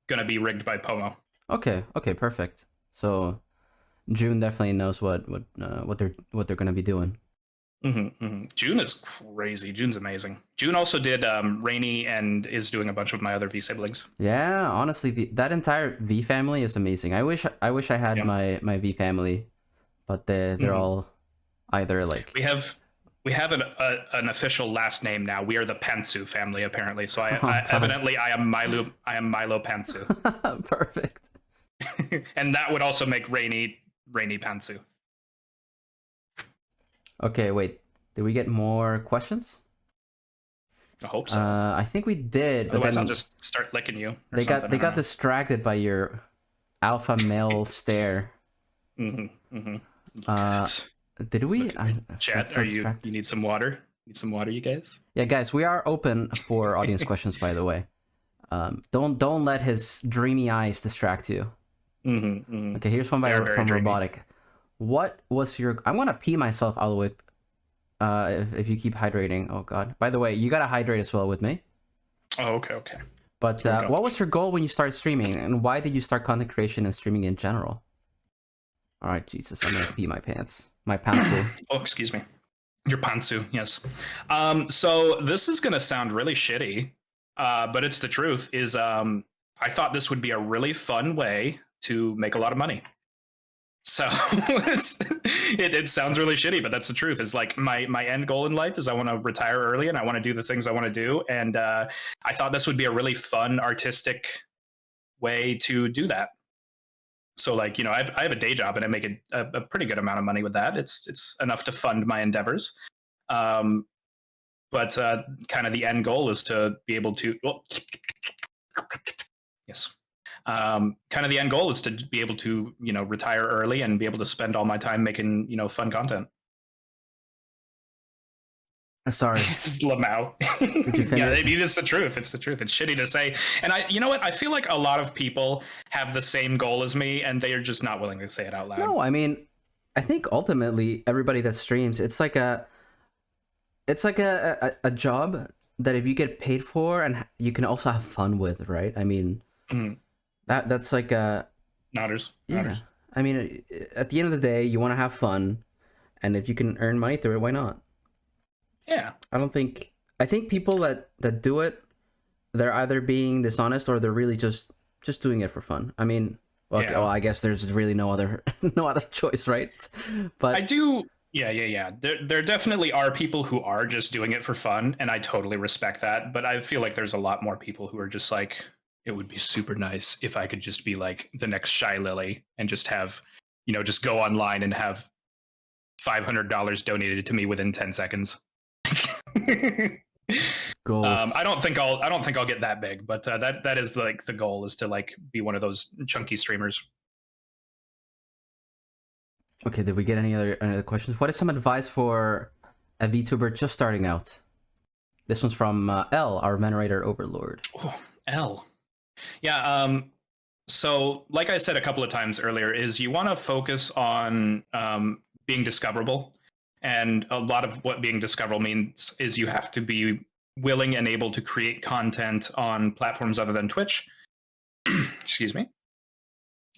gonna be rigged by Pomo. Okay, perfect. So June definitely knows what they're gonna be doing. June is crazy. June's amazing. June also did Rainy and is doing a bunch of my other V siblings. Yeah, honestly, that entire V family is amazing. I wish I had my V family, but they're all either like we have an official last name now. We are the Pantsu family apparently. So evidently I am Milo Pantsu. Perfect. And that would also make Rainy Pantsu. Okay, wait. Did we get more questions? I hope so. I think we did. Otherwise, but I'll just start licking you. They got distracted by your alpha male stare. Did we? Chat, you need some water? Need some water, you guys? Yeah, guys, we are open for audience questions. By the way, don't let his dreamy eyes distract you. Okay, here's one from Robotic. What was your? I'm gonna pee myself out of the way. If you keep hydrating. Oh God. By the way, you gotta hydrate as well with me. Oh, okay. But what was your goal when you started streaming, and why did you start content creation and streaming in general? All right, Jesus, I'm gonna pee my pants. My pantsu. Oh, excuse me. Your pantsu, yes. So this is gonna sound really shitty, but it's the truth. I thought this would be a really fun way to make a lot of money. So it sounds really shitty, but that's the truth. Is like my end goal in life is I want to retire early and I want to do the things I want to do. And I thought this would be a really fun artistic way to do that. So like, I have a day job and I make a pretty good amount of money with that. It's enough to fund my endeavors. But kind of the end goal is to be able to, yes. Kind of the end goal is to be able to, retire early and be able to spend all my time making, fun content. Sorry. This is Lamau. Yeah, it's the truth. It's the truth. It's shitty to say. And you know what? I feel like a lot of people have the same goal as me and they are just not willing to say it out loud. No, I mean, I think ultimately everybody that streams, it's like a job that if you get paid for and you can also have fun with, right? I mean, that's like a Nodders. I mean, at the end of the day, you want to have fun, and if you can earn money through it, why not? Yeah. I think people that do it, they're either being dishonest or they're really just doing it for fun. I mean, well, I guess there's really no other choice, right? But I do. Yeah. There definitely are people who are just doing it for fun, and I totally respect that. But I feel like there's a lot more people who are just like, it would be super nice if I could just be like the next Shy Lily and just have, just go online and have $500 donated to me within 10 seconds. Goals. I don't think I'll get that big, but that is like the goal, is to like be one of those chunky streamers. Okay, did we get any other questions? What is some advice for a VTuber just starting out? This one's from L, our venerator overlord. Oh, L. Yeah, so like I said a couple of times earlier, is you want to focus on being discoverable. And a lot of what being discoverable means is you have to be willing and able to create content on platforms other than Twitch. Excuse me.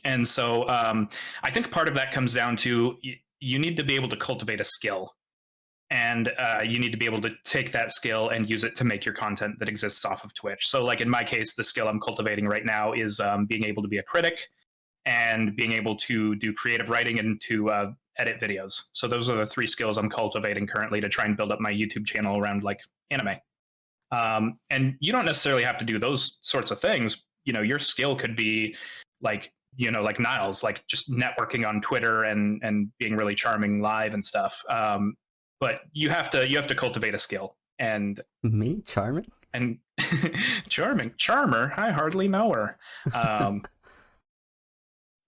And so I think part of that comes down to you need to be able to cultivate a skill. And you need to be able to take that skill and use it to make your content that exists off of Twitch. So like in my case, the skill I'm cultivating right now is being able to be a critic and being able to do creative writing and to edit videos. So those are the 3 skills I'm cultivating currently to try and build up my YouTube channel around like anime. And you don't necessarily have to do those sorts of things. Your skill could be like, like Niles, like just networking on Twitter and being really charming live and stuff. But you have to cultivate a skill. And Me, charming? and charmer, I hardly know her.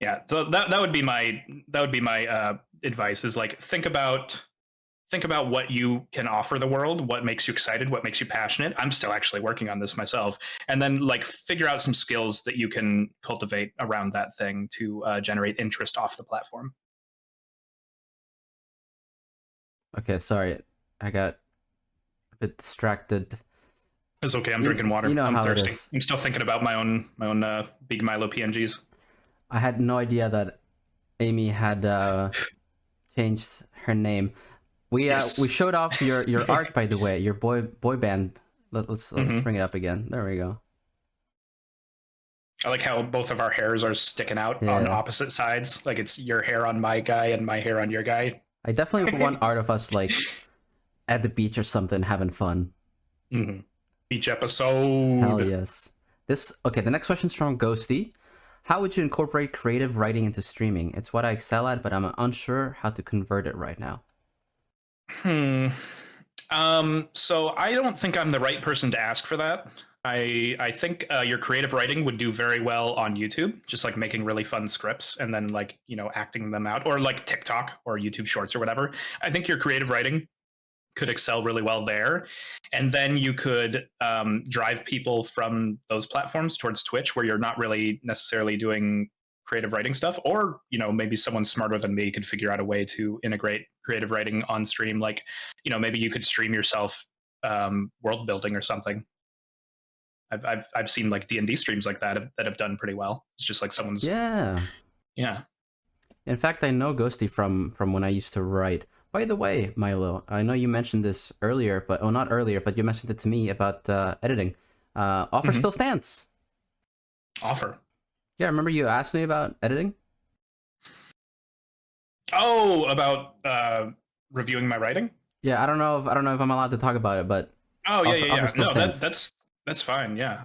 Yeah, so that would be my advice, is like think about what you can offer the world, what makes you excited, what makes you passionate. I'm still actually working on this myself. And then like figure out some skills that you can cultivate around that thing to generate interest off the platform. Okay, sorry. I got a bit distracted. It's okay. I'm drinking water. You know I'm how it thirsty. is. I'm still thinking about my own Big Milo PNGs. I had no idea that Amy had changed her name. We Yes. we showed off your art, by the way, your boy band. Let's bring it up again. There we go. I like how both of our hairs are sticking out on Yeah. opposite sides. Like it's your hair on my guy and my hair on your guy. I definitely want art of us like at the beach or something, having fun. Mm-hmm. Each episode. Hell yes. The next question's from Ghosty. How would you incorporate creative writing into streaming? It's what I excel at, but I'm unsure how to convert it right now. So I don't think I'm the right person to ask for that. I think your creative writing would do very well on YouTube, just like making really fun scripts and then like, acting them out, or like TikTok or YouTube Shorts or whatever. I think your creative writing could excel really well there. And then you could drive people from those platforms towards Twitch, where you're not really necessarily doing creative writing stuff. Or, maybe someone smarter than me could figure out a way to integrate creative writing on stream. Like, maybe you could stream yourself world building or something. I've seen like D&D streams like that have done pretty well. It's just like someone's Yeah. In fact, I know Ghosty from when I used to write. By the way, Milo, I know you mentioned this earlier, but not earlier, but you mentioned it to me about editing. Offer still stands. Offer. Yeah, remember you asked me about editing? Oh, about reviewing my writing? Yeah, I don't know if I'm allowed to talk about it, but oh yeah. offer still No, stands. that's fine. Yeah.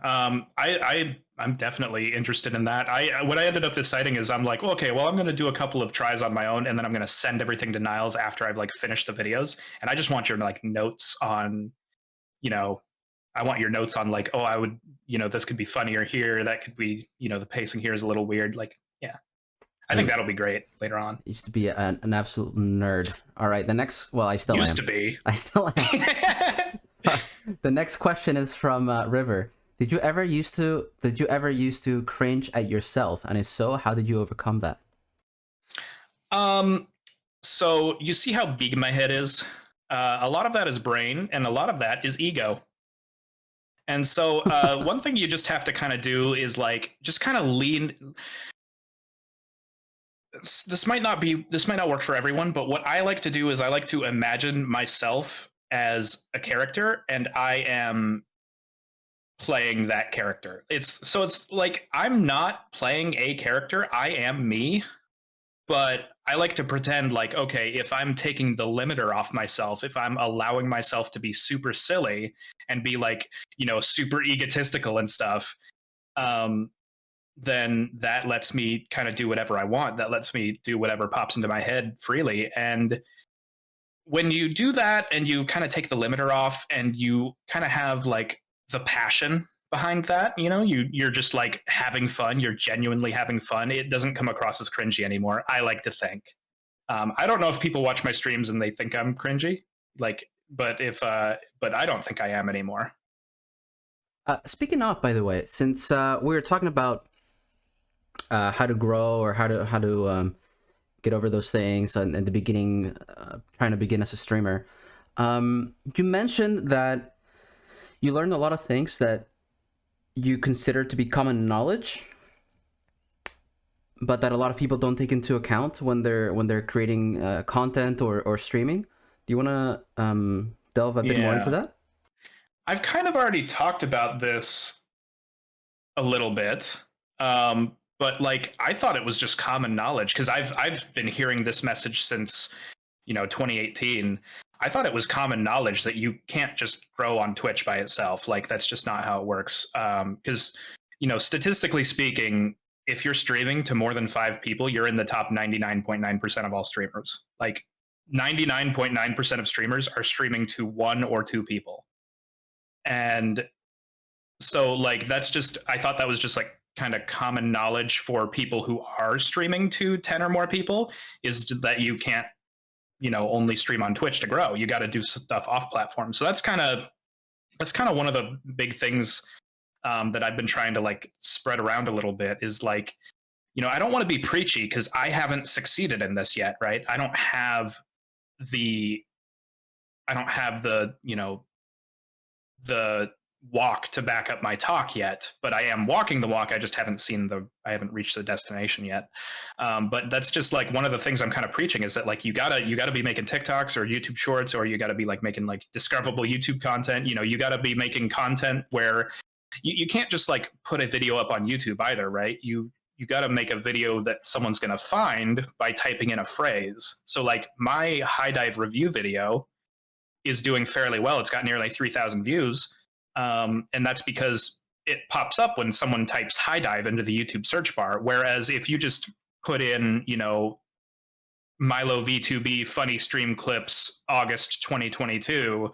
I'm definitely interested in that. What I ended up deciding is I'm like, well, okay, well, I'm going to do a couple of tries on my own, and then I'm going to send everything to Niles after I've like finished the videos. And I just want your like notes on, I want your notes on like, oh, I would, this could be funnier here. That could be, the pacing here is a little weird. Like, yeah, I think that'll be great later on. Used to be an absolute nerd. All right, I still Used am. to be. I still am. The next question is from River. Did you ever used to cringe at yourself? And if so, how did you overcome that? So you see how big my head is? A lot of that is brain, and a lot of that is ego. And so one thing you just have to kind of do is like just kind of lean. This might not work for everyone, but what I like to do is I like to imagine myself as a character, and I am playing that character. It's like I'm not playing a character, I am me. But I like to pretend like, okay, if I'm taking the limiter off myself, if I'm allowing myself to be super silly and be like, super egotistical and stuff, then that lets me kind of do whatever I want. That lets me do whatever pops into my head freely. And when you do that and you kind of take the limiter off and you kind of have like the passion behind that, you're just like having fun, you're genuinely having fun, it doesn't come across as cringy anymore, I like to think. I don't know if people watch my streams and they think I'm cringy, like, but I don't think I am anymore. Speaking of, by the way, since we were talking about how to grow or how to get over those things and at the beginning, trying to begin as a streamer, you mentioned that you learned a lot of things that you consider to be common knowledge, but that a lot of people don't take into account when they're creating content or streaming. Do you want to delve a bit more into that? I've kind of already talked about this a little bit, But like I thought it was just common knowledge because I've been hearing this message since 2018. I thought it was common knowledge that you can't just grow on Twitch by itself. Like that's just not how it works. Because statistically speaking, if you're streaming to more than 5 people, you're in the top 99.9% of all streamers. Like 99.9% of streamers are streaming to 1 or 2 people. And so like that's just, I thought that was just like kind of common knowledge for people who are streaming to 10 or more people, is that you can't only stream on Twitch to grow. You got to do stuff off platform. So that's kind of one of the big things that I've been trying to like spread around a little bit, is like, I don't want to be preachy because I haven't succeeded in this yet, right? I don't have the the walk to back up my talk yet, but I am walking the walk. I just haven't I haven't reached the destination yet. But that's just like one of the things I'm kind of preaching, is that like you gotta be making TikToks or YouTube shorts, or you gotta be like making like discoverable YouTube content. You gotta be making content where you can't just like put a video up on YouTube either, right? You gotta make a video that someone's gonna find by typing in a phrase. So like my high dive review video is doing fairly well. It's got nearly 3,000 views. And that's because it pops up when someone types high dive into the YouTube search bar. Whereas if you just put in, Milo V2B funny stream clips August 2022,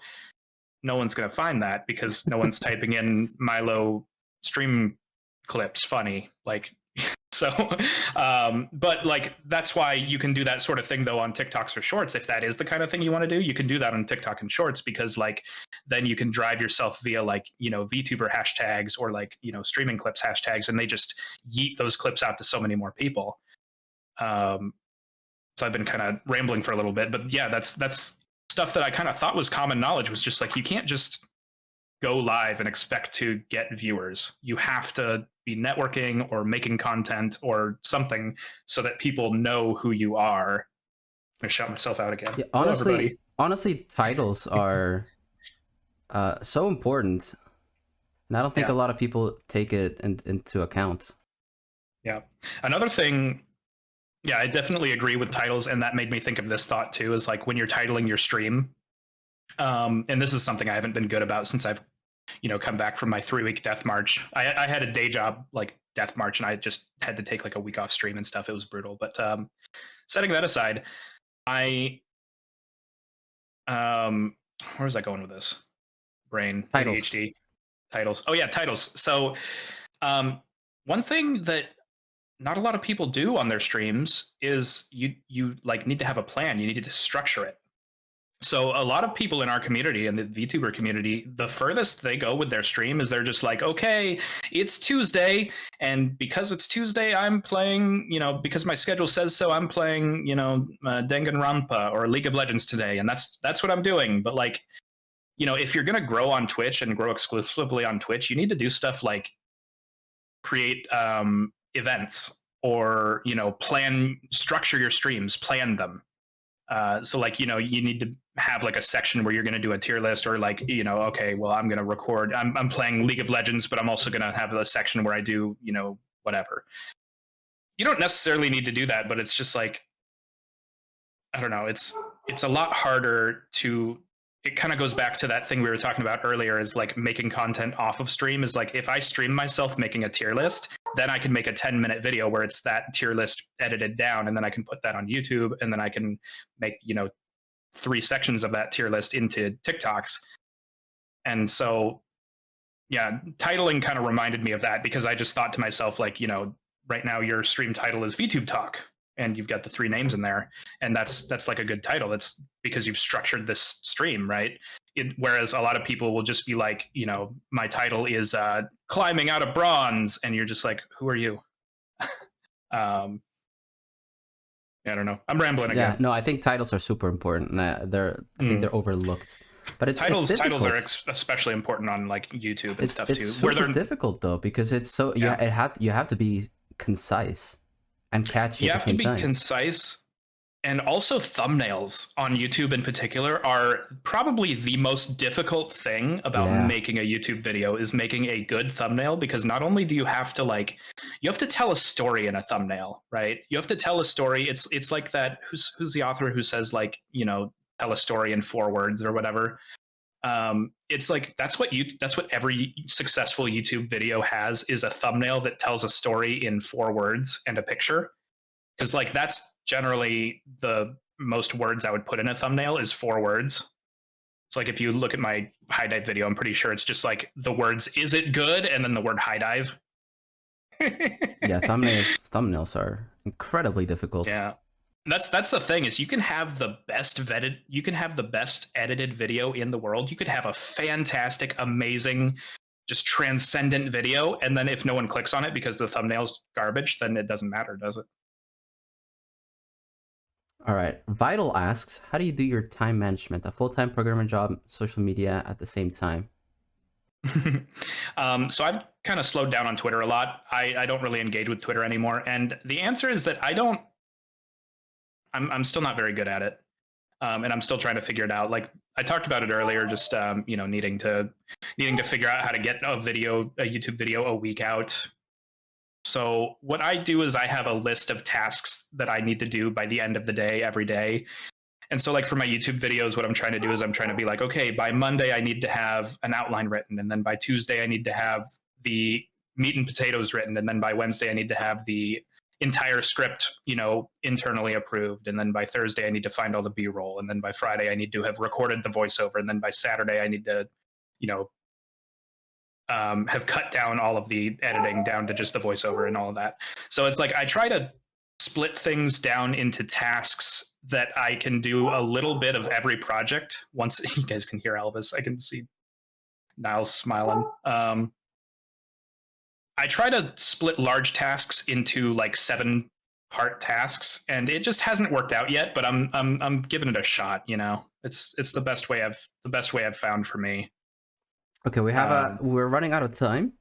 no one's going to find that because no one's typing in Milo stream clips funny. Like, so, but like, that's why you can do that sort of thing though on TikToks or shorts. If that is the kind of thing you want to do, you can do that on TikTok and shorts, because like, then you can drive yourself via like, VTuber hashtags or like, streaming clips hashtags, and they just yeet those clips out to so many more people. So I've been kind of rambling for a little bit, but yeah, that's stuff that I kind of thought was common knowledge, was just like, you can't just go live and expect to get viewers. You have to be networking or making content or something so that people know who you are. I'm gonna shout myself out again. Yeah, Hello, honestly, titles are so important, and I don't think a lot of people take it into account. Yeah. Another thing, yeah, I definitely agree with titles, and that made me think of this thought too, is like when you're titling your stream, and this is something I haven't been good about since I've come back from my 3-week death march. I had a day job like death march, and I just had to take like a week off stream and stuff. It was brutal. But setting that aside, where was I going with this? Brain, Titles. ADHD, titles. Oh yeah, titles. So one thing that not a lot of people do on their streams is you like need to have a plan. You need to structure it. So a lot of people in our community, in the VTuber community, the furthest they go with their stream is they're just like, okay, it's Tuesday, and because it's Tuesday, I'm playing, because my schedule says so, I'm playing, Danganronpa or League of Legends today, and that's what I'm doing. But like, if you're gonna grow on Twitch and grow exclusively on Twitch, you need to do stuff like create events, or structure your streams, plan them. So like, you need to have like a section where you're going to do a tier list, or like, okay, well, I'm going to record, I'm playing League of Legends, but I'm also going to have a section where I do, whatever. You don't necessarily need to do that, but it's just like, I don't know. It's a lot harder to, it kind of goes back to that thing we were talking about earlier, is like making content off of stream. Is like, if I stream myself making a tier list, then I can make a 10-minute video where it's that tier list edited down, and then I can put that on YouTube, and then I can make 3 sections of that tier list into TikToks. And so yeah, titling kind of reminded me of that, because I just thought to myself, like, right now your stream title is VTube Talk, and you've got the 3 names in there, and that's like a good title. That's because you've structured this stream, right? Whereas a lot of people will just be like, my title is climbing out of bronze, and you're just like, who are you? I don't know. I'm rambling again. Yeah, no, I think titles are super important. I think they're overlooked. But it's titles difficult. are especially important on like YouTube and stuff too. It's super difficult though, because it's so you have to be concise and catchy. You at have the same to be time. concise, And also thumbnails on YouTube in particular are probably the most difficult thing about Yeah. making a YouTube video is making a good thumbnail, because not only do you have to you have to tell a story in a thumbnail, right? You have to tell a story. It's like that. Who's the author who says tell a story in 4 words or whatever? It's like that's what every successful YouTube video has, is a thumbnail that tells a story in 4 words and a picture. Because that's generally the most words I would put in a thumbnail is 4 words. It's like if you look at my high dive video, I'm pretty sure it's just like the words "is it good" and then the word "high dive." Yeah, thumbnails are incredibly difficult. Yeah, that's the thing, is you can have the best edited video in the world. You could have a fantastic, amazing, just transcendent video, and then if no one clicks on it because the thumbnail's garbage, then it doesn't matter, does it? All right. Vital asks, how do you do your time management? A full-time programmer job, social media at the same time? So I've kind of slowed down on Twitter a lot. I don't really engage with Twitter anymore. And the answer is that I'm still not very good at it. And I'm still trying to figure it out. Like I talked about it earlier, just needing to figure out how to get a YouTube video a week out. So what I do is I have a list of tasks that I need to do by the end of the day, every day. And so for my YouTube videos, what I'm trying to do is I'm trying to be like, okay, by Monday, I need to have an outline written. And then by Tuesday, I need to have the meat and potatoes written. And then by Wednesday, I need to have the entire script, internally approved. And then by Thursday, I need to find all the B-roll. And then by Friday, I need to have recorded the voiceover. And then by Saturday, I need to, have cut down all of the editing down to just the voiceover and all of that. So it's like I try to split things down into tasks that I can do a little bit of every project. Once you guys can hear Elvis, I can see Niles smiling. I try to split large tasks into 7-part tasks, and it just hasn't worked out yet. But I'm giving it a shot. It's the best way I've found for me. Okay, we're running out of time.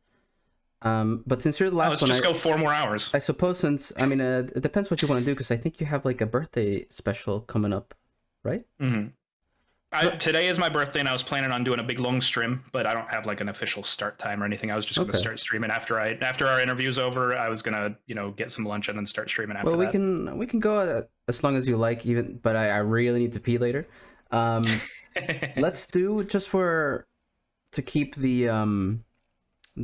But since you're the last let's one, just go 4 more hours. I suppose it depends what you want to do, because I think you have a birthday special coming up, right? Mm-hmm. Today is my birthday, and I was planning on doing a big long stream, but I don't have an official start time or anything. I was just going to start streaming after our interview's over. I was gonna get some lunch and then start streaming after. Well, we can go as long as you like, but I really need to pee later. Let's do just to keep the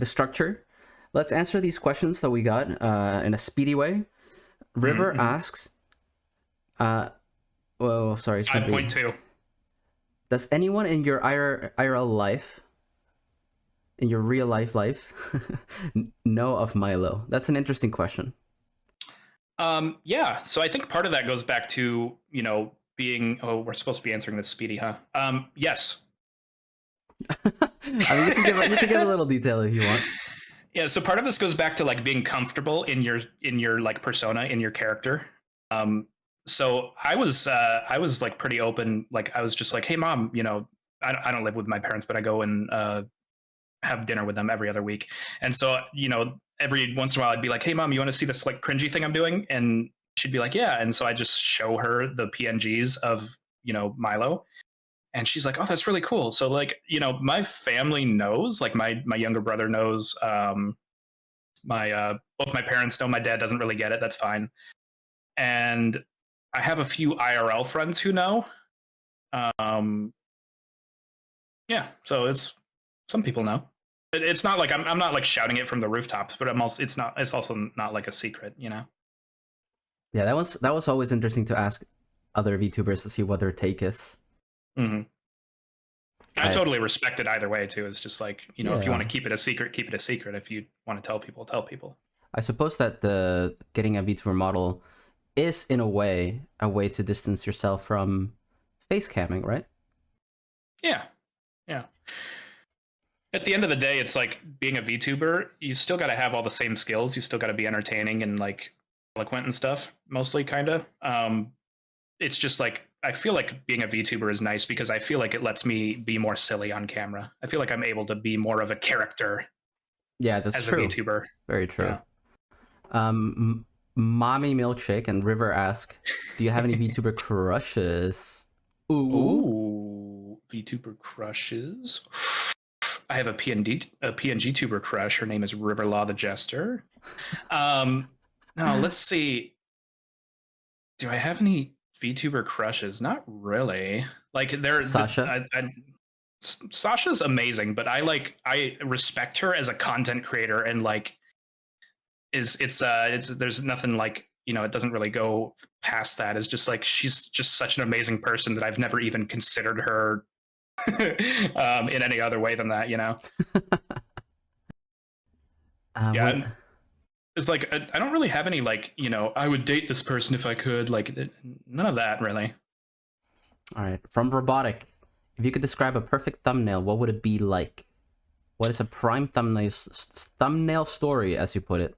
structure. Let's answer these questions that we got in a speedy way. River asks, sorry. 5.2. Does anyone in your IRL life, in your real life, know of Milo? That's an interesting question. Yeah. So I think part of that goes back to, being, we're supposed to be answering this speedy, huh? Yes. I mean, you can give a little detail if you want. Yeah, so part of this goes back to being comfortable in your persona, in your character. So I was pretty open. I was just like, hey mom, I don't live with my parents, but I go and have dinner with them every other week. And so every once in a while I'd be like, hey mom, you want to see this cringy thing I'm doing? And she'd be like, yeah. And so I just show her the PNGs of Milo. And she's like, oh, that's really cool. So my family knows, my younger brother knows, both my parents know. My dad doesn't really get it. That's fine. And I have a few IRL friends who know. Yeah, so some people know. It's not like I'm not shouting it from the rooftops, but it's also not a secret, Yeah, that was always interesting to ask other VTubers to see what their take is. Mm-hmm. I totally respect it either way too. It's just if you want to keep it a secret, keep it a secret. If you want to tell people, tell people. I suppose that the getting a VTuber model is in a way to distance yourself from face camming, right? Yeah. At the end of the day, it's being a VTuber, you still got to have all the same skills. You still got to be entertaining and eloquent and stuff, mostly kind of. It's just I feel like being a VTuber is nice because I feel like it lets me be more silly on camera. I feel like I'm able to be more of a character. Yeah, that's true. As a VTuber. Very true. Yeah. Mommy Milkshake and River ask, do you have any VTuber crushes? Ooh. Ooh, VTuber crushes. I have a PNG tuber crush. Her name is Riverlaw the Jester. Now let's see. Do I have any VTuber crushes? Not really. Like Sasha? Sasha's amazing, but I respect her as a content creator, and like it's there's nothing like, you know, it doesn't really go past that. It's just like she's just such an amazing person that I've never even considered her in any other way than that, you know. Yeah, it's like I don't really have any, like, you know, I would date this person if I could, like none of that really. All right, from Robotic, if you could describe a perfect thumbnail, what would it be like? What is a prime thumbnail story, as you put it?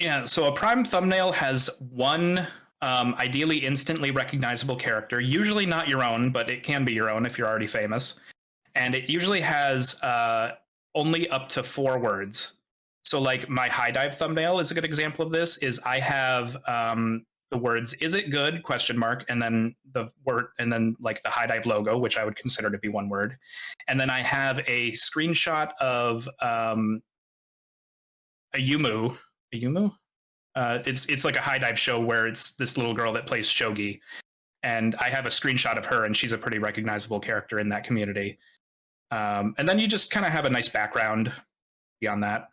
Yeah, so a prime thumbnail has one ideally instantly recognizable character, usually not your own, but it can be your own if you're already famous. And it usually has only up to 4 words. So like my high dive thumbnail is a good example of this. Is I have the words "Is it good?" ? And then the word, and then like the high dive logo, which I would consider to be 1 word. And then I have a screenshot of a Yumu. A Yumu? It's like a high dive show where it's this little girl that plays shogi, and I have a screenshot of her, and she's a pretty recognizable character in that community. And then you just kind of have a nice background beyond that.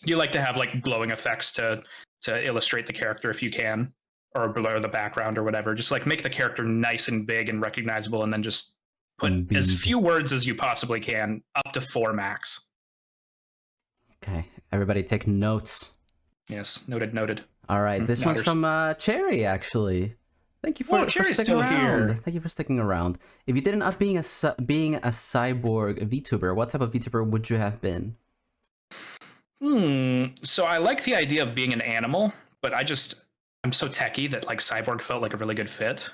You like to have like glowing effects to illustrate the character if you can, or blur the background or whatever. Just like make the character nice and big and recognizable, and then just put as few words as you possibly can, up to 4 max. Okay, everybody take notes. Yes, noted. All right, this one's from Cherry, actually. Thank you for sticking around. Here. Thank you for sticking around. If you didn't up being a cyborg VTuber, what type of VTuber would you have been? So I like the idea of being an animal, but I'm so techie that like cyborg felt like a really good fit.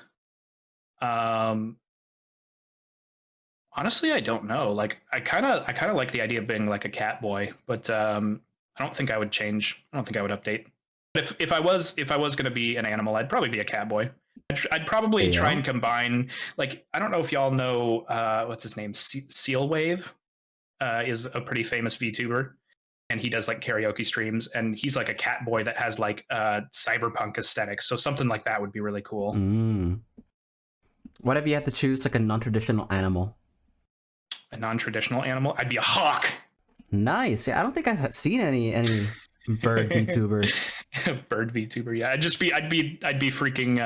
Honestly, I don't know. Like I kind of like the idea of being like a cat boy, but I don't think I would change. I don't think I would update. But if I was going to be an animal, I'd probably be a cat boy. I'd probably try and combine, like, I don't know if y'all know what's his name, Seal Wave is a pretty famous VTuber, and he does like karaoke streams, and he's like a cat boy that has like cyberpunk aesthetic. So something like that would be really cool. What if you had to choose like a non-traditional animal? A non-traditional animal? I'd be a hawk. Nice. Yeah, I don't think I've seen any bird VTubers. Bird VTuber, yeah. I'd be freaking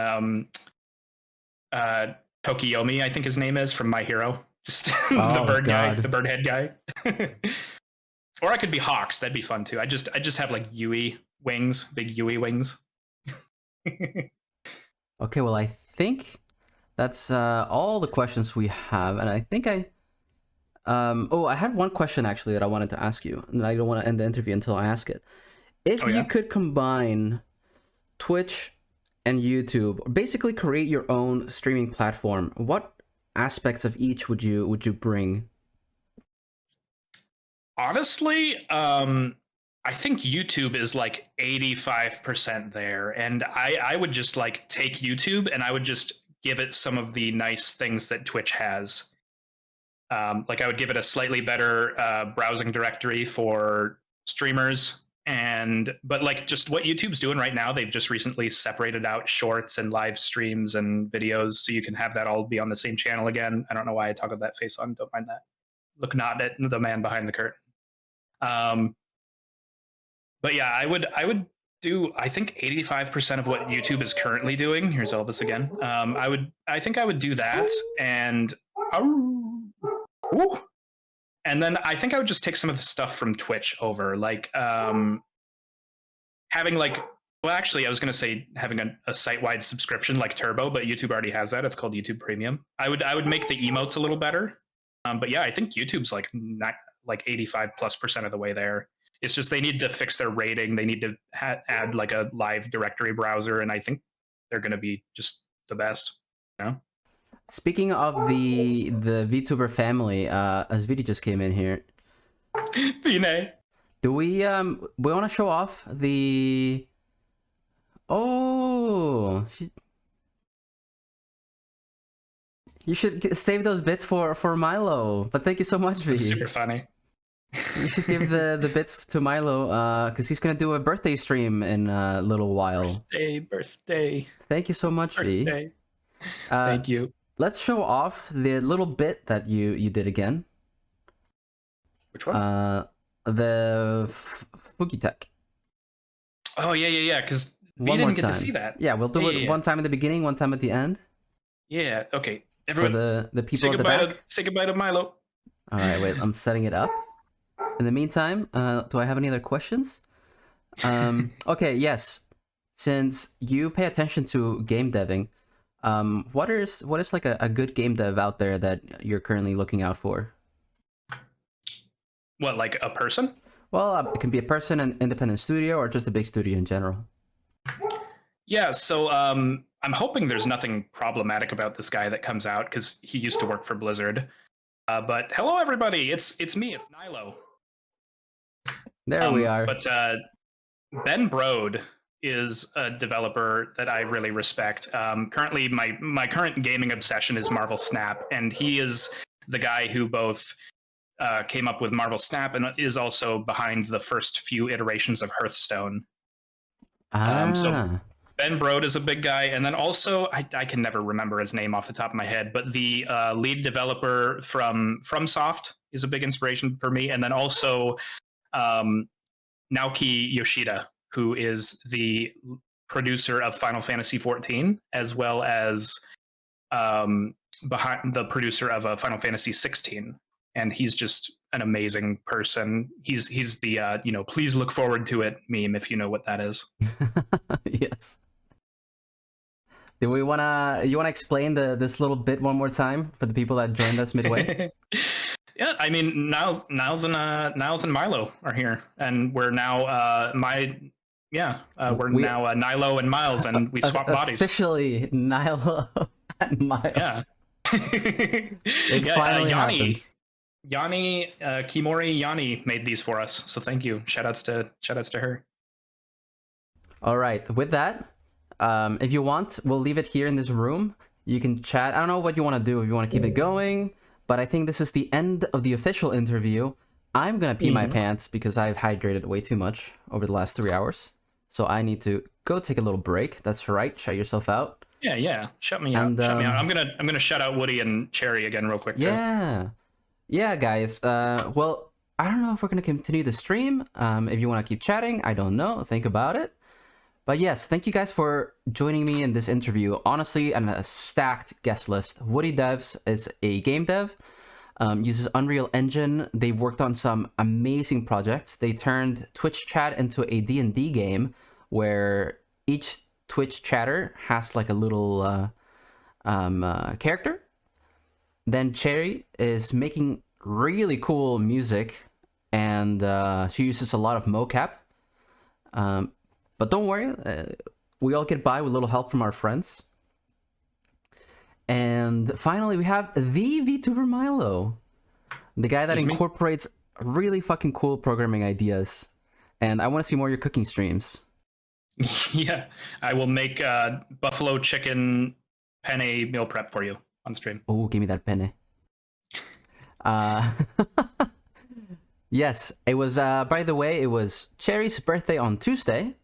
Tokiyomi, I think his name is, from My Hero. Just the bird guy, the bird head guy. Or I could be hawks. That'd be fun too. I just have like Yui wings, big Yui wings. Okay, well, I think that's all the questions we have, and I think I had one question actually that I wanted to ask you, and I don't want to end the interview until I ask it. If you could combine Twitch and YouTube, or basically create your own streaming platform, what aspects of each would you bring? Honestly, I think YouTube is like 85% there, and I would just like take YouTube and I would just give it some of the nice things that Twitch has. Like I would give it a slightly better browsing directory for streamers, but like just what YouTube's doing right now, they've just recently separated out shorts and live streams and videos, so you can have that all be on the same channel again. I don't know why I talk with that face on. Don't mind that. Look not at the man behind the curtain. But yeah, I would do, I think 85% of what YouTube is currently doing. Here's Elvis again. I think I would do that, and and then I think I would just take some of the stuff from Twitch over, like having like, well, actually, I was going to say having a site-wide subscription like Turbo, but YouTube already has that. It's called YouTube Premium. I would make the emotes a little better. But yeah, I think YouTube's like 85+% of the way there. It's just they need to fix their rating. They need to add like a live directory browser, and I think they're going to be just the best. You know? Speaking of the VTuber family, Asvidi just came in here. Vinay. Do we want to show off the Oh, you should save those bits for Milo. But thank you so much, V. It's super funny. You should give the bits to Milo, because he's gonna do a birthday stream in a little while. Birthday. Thank you so much, V. Birthday. Thank you. Let's show off the little bit that you did again. Which one? The Fugitech. Oh yeah. Because we One more didn't get time. to see that. Yeah, we'll do it one time at the beginning, one time at the end. Yeah. Okay. For Everyone, the people at the back. say goodbye to Milo. All right, wait. I'm setting it up. In the meantime, do I have any other questions? Okay, yes. Since you pay attention to game deving, what is like a good game dev out there that you're currently looking out for? What, like a person? Well, it can be a person, an independent studio, or just a big studio in general. Yeah, so I'm hoping there's nothing problematic about this guy that comes out because he used to work for Blizzard. But hello, everybody! It's me. It's Nilo. There we are. But Ben Brode is a developer that I really respect. Currently, my current gaming obsession is Marvel Snap, and he is the guy who both came up with Marvel Snap and is also behind the first few iterations of Hearthstone. So Ben Brode is a big guy, and then also I can never remember his name off the top of my head, but the lead developer from FromSoft is a big inspiration for me, and then also Naoki Yoshida, who is the producer of Final Fantasy XIV, as well as behind the producer of Final Fantasy XVI. And he's just an amazing person. He's the please look forward to it meme, if you know what that is. Yes. Do you wanna explain this little bit one more time for the people that joined us midway? Yeah, I mean, Niles and Milo are here, and we're now we're now Nilo and Miles, and we swap bodies. Officially, Nilo and Miles. Yeah. It finally happened. Yanni, Kimori Yanni made these for us, so thank you. Shoutouts to her. All right, with that, if you want, we'll leave it here in this room. You can chat. I don't know what you want to do. If you want to keep it going, but I think this is the end of the official interview. I'm gonna pee my pants because I've hydrated way too much over the last 3 hours, so I need to go take a little break. That's right. Shout yourself out. Yeah. Shut me out. I'm gonna shout out Woody and Cherry again real quick. Yeah, guys. Well, I don't know if we're gonna continue the stream. If you want to keep chatting, I don't know. Think about it. But yes, thank you guys for joining me in this interview. Honestly, and a stacked guest list. Woody Devs is a game dev, uses Unreal Engine. They've worked on some amazing projects. They turned Twitch chat into a D&D game where each Twitch chatter has like a little character. Then Cherry is making really cool music, and she uses a lot of mocap. But don't worry, we all get by with a little help from our friends. And finally, we have the VTuber Milo, the guy that incorporates really fucking cool programming ideas. And I want to see more of your cooking streams. Yeah, I will make buffalo chicken penne meal prep for you on stream. Oh, give me that penne. Yes, it was, by the way, it was Cherry's birthday on Tuesday.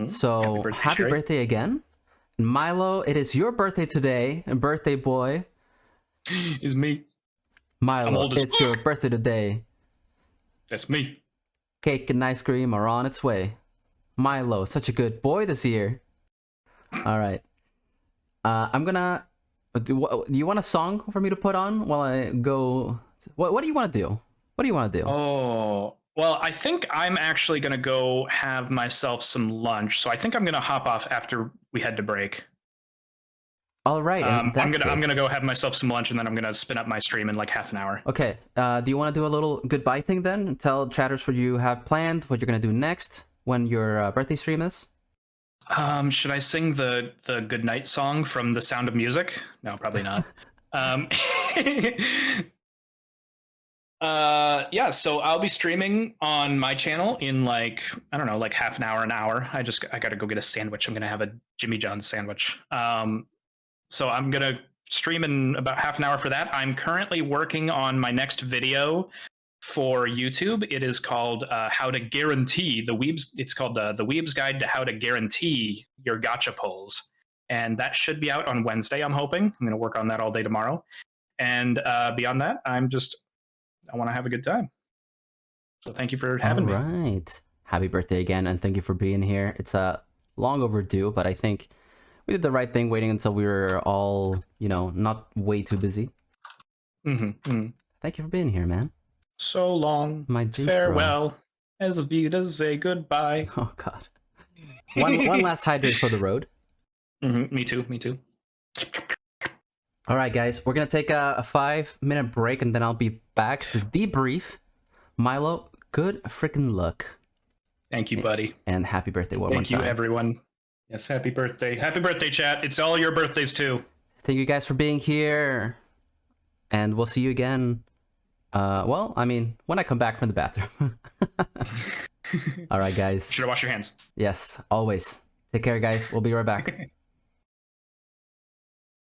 So happy birthday again. Milo, it is your birthday today, and birthday boy. It's me. Milo, it's your birthday today. That's me. Cake and ice cream are on its way. Milo, such a good boy this year. All right. I'm gonna... Do you want a song for me to put on while I go... What do you want to do? What do you want to do? Oh, well, I think I'm actually going to go have myself some lunch. So I think I'm going to hop off after we head to break. All right. I'm gonna go have myself some lunch, and then I'm gonna spin up my stream in like half an hour. Okay. Do you want to do a little goodbye thing then? Tell chatters what you have planned, what you're gonna do next when your birthday stream is. Should I sing the goodnight song from The Sound of Music? No, probably not. Yeah, so I'll be streaming on my channel in like, I don't know, like half an hour. I gotta go get a sandwich. I'm gonna have a Jimmy John's sandwich. So I'm gonna stream in about half an hour for that. I'm currently working on my next video for YouTube. It is called How to Guarantee the Weebs. It's called the Weebs Guide to How to Guarantee Your Gacha Pulls. And that should be out on Wednesday, I'm hoping. I'm going to work on that all day tomorrow. And beyond that, I want to have a good time. So thank you for having me. All right. Happy birthday again, and thank you for being here. It's long overdue, but I think we did the right thing waiting until we were all, not way too busy. Thank you for being here, man. So long. My Jinx farewell. As Vita say goodbye. Oh, God. One last hydrate for the road. Me too. All right, guys. We're going to take a 5-minute break, and then I'll be back to debrief. Milo, good freaking luck. Thank you, buddy. And happy birthday one more time. Thank you, everyone. Yes, happy birthday. Happy birthday, chat. It's all your birthdays, too. Thank you guys for being here. And we'll see you again. Well, I mean, when I come back from the bathroom. All right, guys. Should I wash your hands? Yes, always. Take care, guys. We'll be right back.